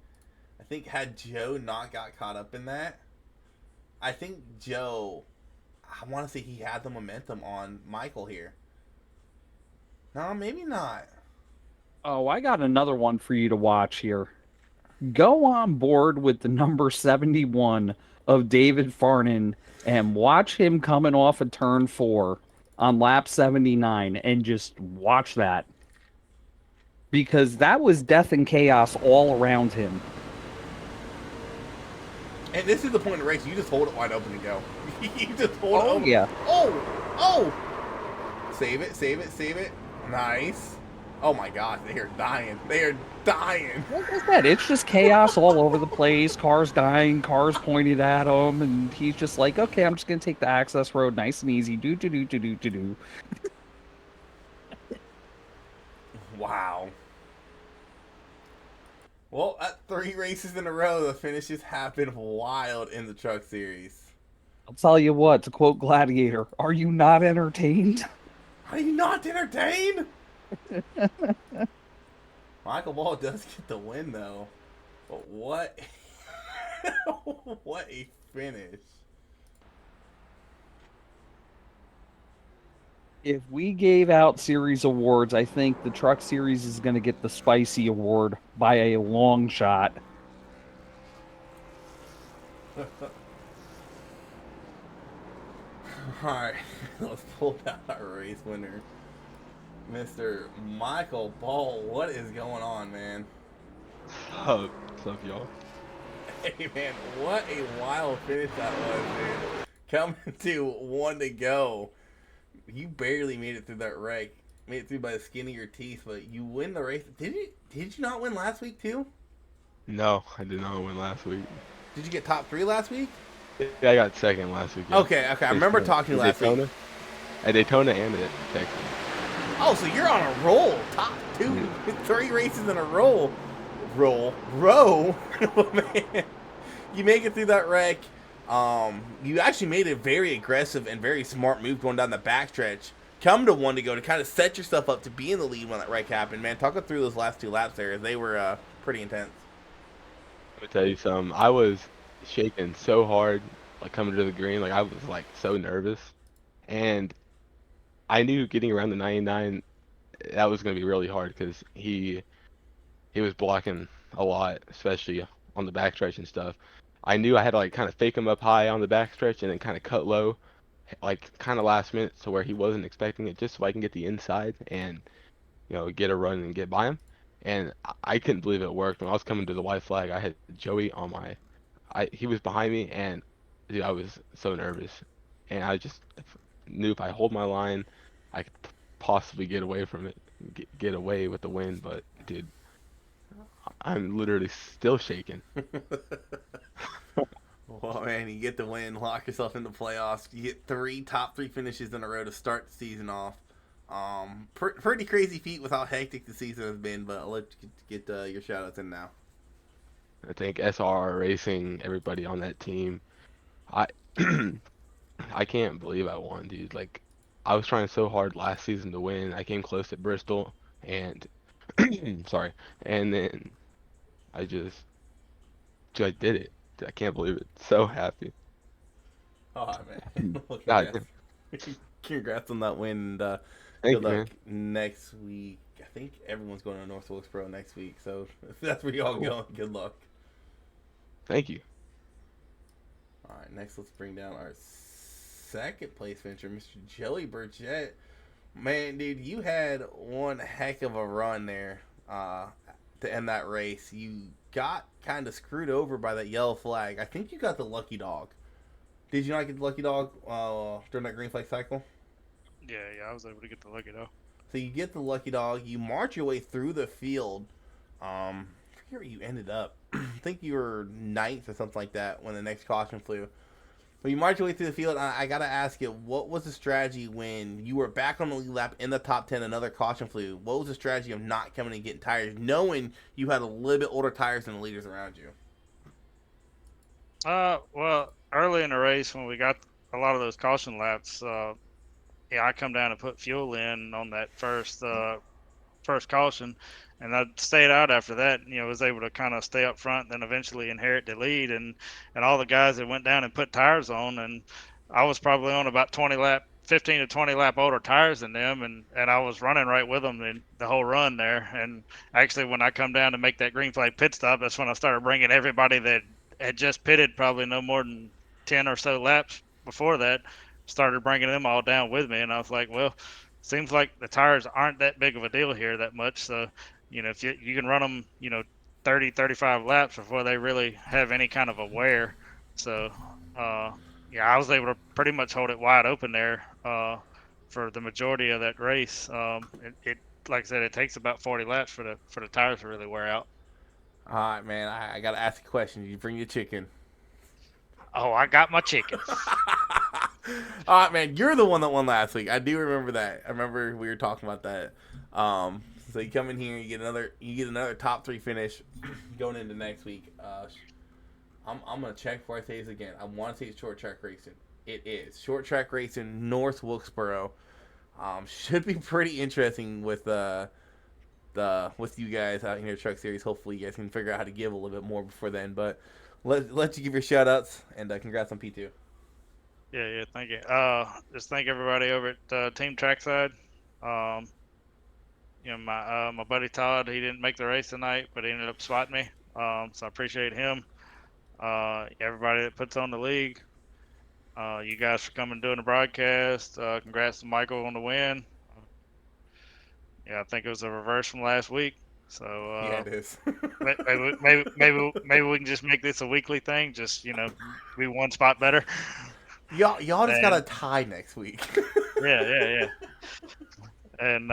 I think had Joe not got caught up in that, I think Joe, I want to say he had the momentum on Michael here. No, maybe not. Oh, I got another one for you to watch here. Go on board with the number 71 of David Farnan and watch him coming off of turn 4 on lap 79 and just watch that. Because that was death and chaos all around him. And this is the point of the race. You just hold it wide open and go. You just hold it open. Yeah. Oh! Save it. Nice. Oh my gosh, they are dying. Like I said, it's just chaos all over the place. Cars dying, cars pointed at him, and he's just like, okay, I'm just going to take the access road nice and easy. Do. Wow. Well, at 3 races in a row, the finishes have been wild in the Truck Series. I'll tell you what, to quote Gladiator, are you not entertained? Are you not entertained? Michael Ball does get the win, though. But what? What a finish. If we gave out series awards, I think the Truck Series is going to get the Spicy Award by a long shot. Alright, let's pull down our race winner, Mr. Michael Ball. What is going on, man? What's up, y'all? Hey, man, what a wild finish that was, dude. Coming to one to go. You barely made it through that wreck. Made it through by the skin of your teeth, but you win the race. Did you not win last week, too? No, I did not win last week. Did you get top 3 last week? Yeah, I got second last week. Yeah. Okay. I remember talking to you last week. At Daytona and at Texas. Oh, so you're on a roll. Top 2, 3 races in a row. Row. Man, you make it through that wreck. You actually made a very aggressive and very smart move going down the backstretch. Come to one to go to kind of set yourself up to be in the lead when that wreck happened, man. Talk us through those last 2 laps there. They were pretty intense. Let me tell you something. I was shaking so hard, like coming to the green. Like I was like so nervous, and I knew getting around the 99 that was gonna be really hard because he was blocking a lot, especially on the backstretch and stuff. I knew I had to like kind of fake him up high on the backstretch and then kind of cut low, like kind of last minute to where he wasn't expecting it, just so I can get the inside and get a run and get by him. And I couldn't believe it worked. When I was coming to the white flag, I had Joey on he was behind me, and dude, I was so nervous, and I just knew if I hold my line, I could possibly get away from it, get away with the win. But dude, I'm literally still shaking. Well, man, you get the win, lock yourself in the playoffs. You get 3 top 3 finishes in a row to start the season off. Pretty crazy feat with how hectic the season has been, but I'll let you get your shout outs in now. I think SRR Racing, everybody on that team, I I can't believe I won, dude. Like I was trying so hard last season to win. I came close at Bristol, and sorry, and then I just did it. I can't believe it. So happy. Oh, man. Well, God, congrats on that win, and thank good you, luck man. next week. I think everyone's going to North Wilkesboro next week, so if that's where y'all Cool. go, good luck. Thank you. All right, next let's bring down our second place finisher, Mr. Joey Burchett. Man, dude, you had one heck of a run there to end that race. You got kind of screwed over by that yellow flag. I think you got the lucky dog. Did you not get the lucky dog during that green flag cycle? Yeah, I was able to get the lucky though. So you get the lucky dog. You march your way through the field. I forget where you ended up. I think you were ninth or something like that when the next caution flew. But you march your way through the field. I gotta ask you, what was the strategy when you were back on the lead lap in the top 10? Another caution flew. What was the strategy of not coming and getting tires, knowing you had a little bit older tires than the leaders around you? Well, early in the race when we got a lot of those caution laps, I come down and put fuel in on that first caution, and I stayed out after that. Was able to kind of stay up front, and then eventually inherit the lead, and all the guys that went down and put tires on, and I was probably on about 15 to 20 lap older tires than them, and I was running right with them the whole run there. And actually, when I come down to make that green flag pit stop, that's when I started bringing everybody that had just pitted probably no more than 10 or so laps before that, started bringing them all down with me, and I was like, well, seems like the tires aren't that big of a deal here that much. So, if you can run them, 30, 35 laps before they really have any kind of a wear. So, I was able to pretty much hold it wide open there for the majority of that race. It like I said, it takes about 40 laps for the tires to really wear out. All right, man. I gotta ask a question. Did you bring your chicken? Oh, I got my chicken. All right, man. You're the one that won last week. I do remember that. I remember we were talking about that. So you come in here, you get another top 3 finish going into next week. I'm gonna check before I say this again. I want to say it's short track racing. It is short track racing, North Wilkesboro. Should be pretty interesting with with you guys out here Truck Series. Hopefully, you guys can figure out how to give a little bit more before then. But let you give your shout outs and congrats on P2. Yeah, thank you. Just thank everybody over at Team Trackside. My buddy Todd, he didn't make the race tonight, but he ended up spotting me. So I appreciate him. Everybody that puts on the league, you guys for coming and doing the broadcast. Congrats to Michael on the win. Yeah, I think it was a reverse from last week. So Yeah, it is. maybe we can just make this a weekly thing. Just be one spot better. Y'all just got a And tie next week. yeah. And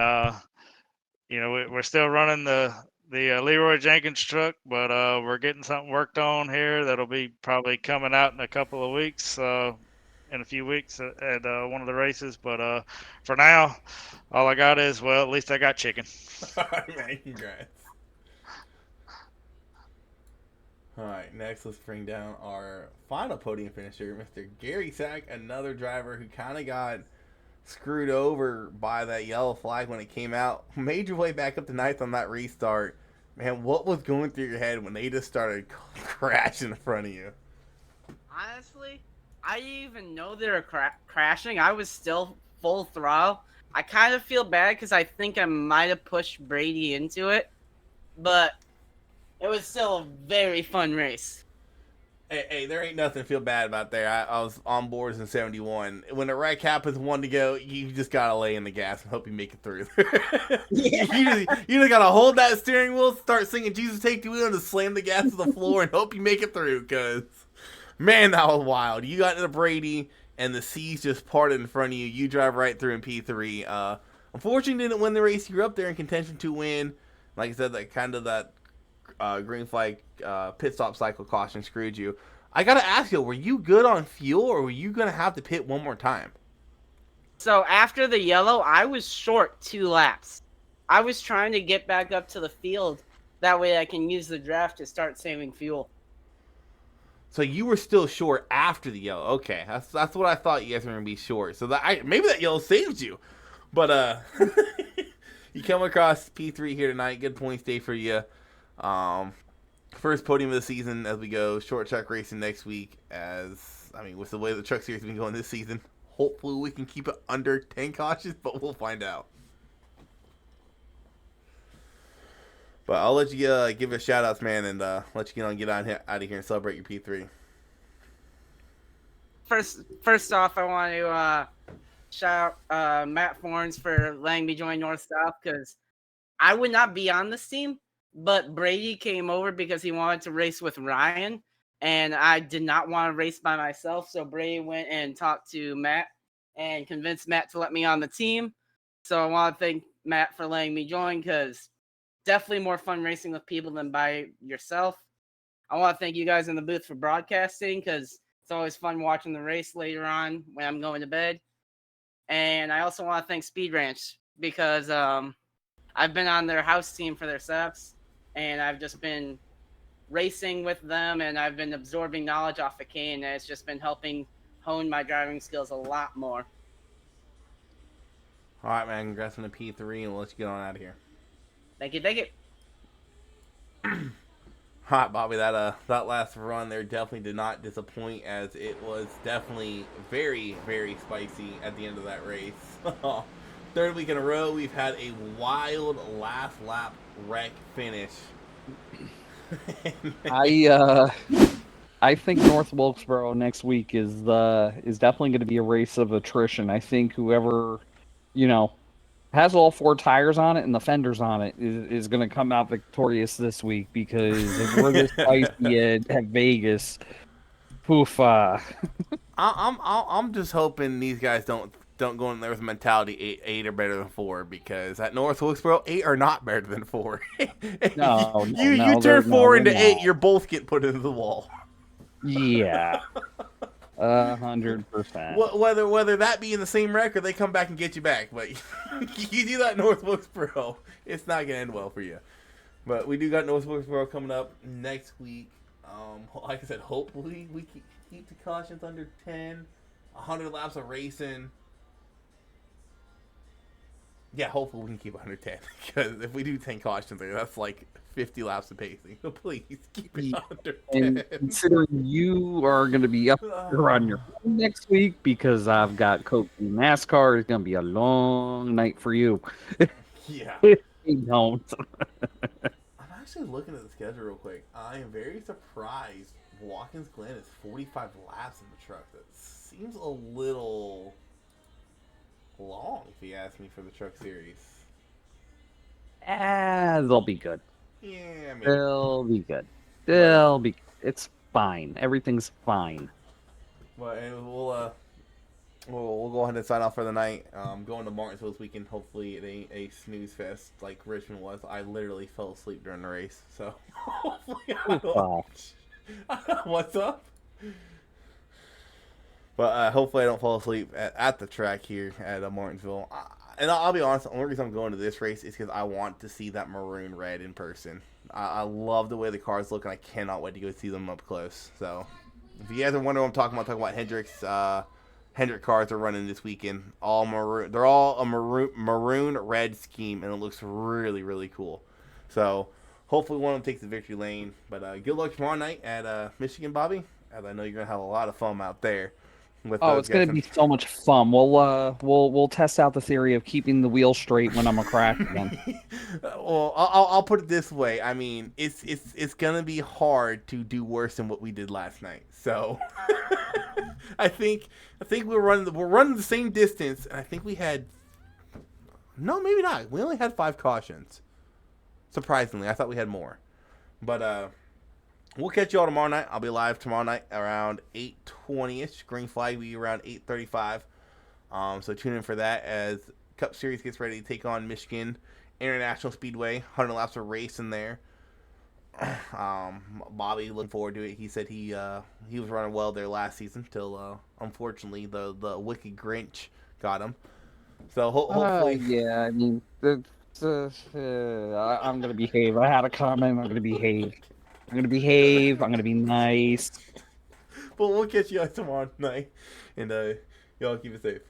we're still running the Leroy Jenkins truck, but we're getting something worked on here that'll be probably coming out in a couple of weeks. In a few weeks at one of the races. But for now, all I got is, well, at least I got chicken. All right, man. Congrats. All right, next let's bring down our final podium finisher, Mr. Gary Sack, another driver who kind of got screwed over by that yellow flag when it came out. Made your way back up to ninth on that restart. Man, what was going through your head when they just started crashing in front of you? Honestly, I didn't even know they were crashing. I was still full throttle. I kind of feel bad because I think I might have pushed Brady into it, but it was still a very fun race. Hey, there ain't nothing to feel bad about there. I was on boards in 71. When the wreck happens, one to go, you just gotta lay in the gas and hope you make it through. You just gotta hold that steering wheel, start singing "Jesus Take the Wheel," and just slam the gas to the floor and hope you make it through. Cause man, that was wild. You got into Brady, and the seas just parted in front of you. You drive right through in P3. Unfortunately, didn't win the race. You're up there in contention to win. Like I said, that green flag pit stop cycle caution screwed you. I gotta ask you, were you good on fuel, or were you gonna have to pit one more time? So after the yellow, I was short 2 laps. I was trying to get back up to the field. That way I can use the draft to start saving fuel. So you were still short after the yellow. Okay, that's what I thought. You guys were gonna be short. So maybe that yellow saved you, but you come across P3 here tonight. Good points day for you. First podium of the season as we go short track racing next week. With the way the truck series has been going this season, hopefully we can keep it under 10 cautions, but we'll find out. But I'll let you give a shout outs, man, and let you get out of here and celebrate your P3. First off, I want to shout out Matt Forns for letting me join North South, because I would not be on this team, but Brady came over because he wanted to race with Ryan, and I did not want to race by myself. So Brady went and talked to Matt and convinced Matt to let me on the team. So I want to thank Matt for letting me join, because definitely more fun racing with people than by yourself. I want to thank you guys in the booth for broadcasting, because it's always fun watching the race later on when I'm going to bed. And I also want to thank Speed Ranch, because I've been on their house team for their setups, and I've just been racing with them, and I've been absorbing knowledge off of Kane, and it's just been helping hone my driving skills a lot more. All right, man. Congrats on the P3, and we'll let you get on out of here. Thank you. All right, Bobby. That last run there definitely did not disappoint, as it was definitely very, very spicy at the end of that race. Third week in a row, we've had a wild last lap wreck finish. I think North Wilkesboro next week is definitely going to be a race of attrition. I think whoever, has all 4 tires on it and the fenders on it is going to come out victorious this week, because if we're this spicy at Vegas, poof. I'm just hoping these guys don't go in there with a mentality 8 are better than 4, because at North Wilkesboro 8 are not better than 4. You turn 4 into 8, you're both getting put into the wall. Yeah. 100%. Whether that be in the same wreck or they come back and get you back, but you do that North Wilkesboro, it's not gonna end well for you. But we do got North Wilkesboro coming up next week. Like I said, hopefully we keep the cautions under 10, 100 laps of racing. Yeah, hopefully we can keep it under 10, because if we do 10 cautions there, that's like 50 laps of pacing. So please keep it under 10. And considering you are going to be up here on your phone next week because I've got Coke and NASCAR, it's going to be a long night for you. Yeah. If you don't. I'm actually looking at the schedule real quick. I am very surprised Watkins Glen is 45 laps in the truck. That seems a little long, if you ask me, for the truck series. They'll be good. Yeah, maybe. They'll be good. But, They'll be. It's fine. Everything's fine. but we'll go ahead and sign off for the night. Going to Martinsville this weekend. Hopefully it ain't a snooze fest like Richmond was. I literally fell asleep during the race, so hopefully I don't. What's up? But hopefully I don't fall asleep at the track here at Martinsville. And I'll be honest, the only reason I'm going to this race is because I want to see that maroon red in person. I love the way the cars look, and I cannot wait to go see them up close. So, if you guys are wondering what I'm talking about Hendrick's. Hendrick cars are running this weekend. All maroon. They're all a maroon red scheme, and it looks really, really cool. So, hopefully one of them takes the victory lane. But good luck tomorrow night at Michigan, Bobby, as I know you're gonna have a lot of fun out there. It's gonna be so much fun. We'll test out the theory of keeping the wheel straight when I'm a crash again. Well, I'll put it this way. I mean, it's gonna be hard to do worse than what we did last night. So, I think we're running the same distance, and I think we had maybe not. We only had 5 cautions. Surprisingly, I thought we had more, but we'll catch you all tomorrow night. I'll be live tomorrow night around 8:20ish. Green flag will be around 8:35. So tune in for that as Cup Series gets ready to take on Michigan International Speedway. 100 laps of race in there. Bobby looking forward to it. He said he was running well there last season till unfortunately the wicked Grinch got him. So hopefully, yeah. I mean, I'm gonna behave. I had a comment. I'm gonna behave. I'm gonna behave. I'm gonna be nice. But we'll catch you guys tomorrow night, and y'all keep it safe.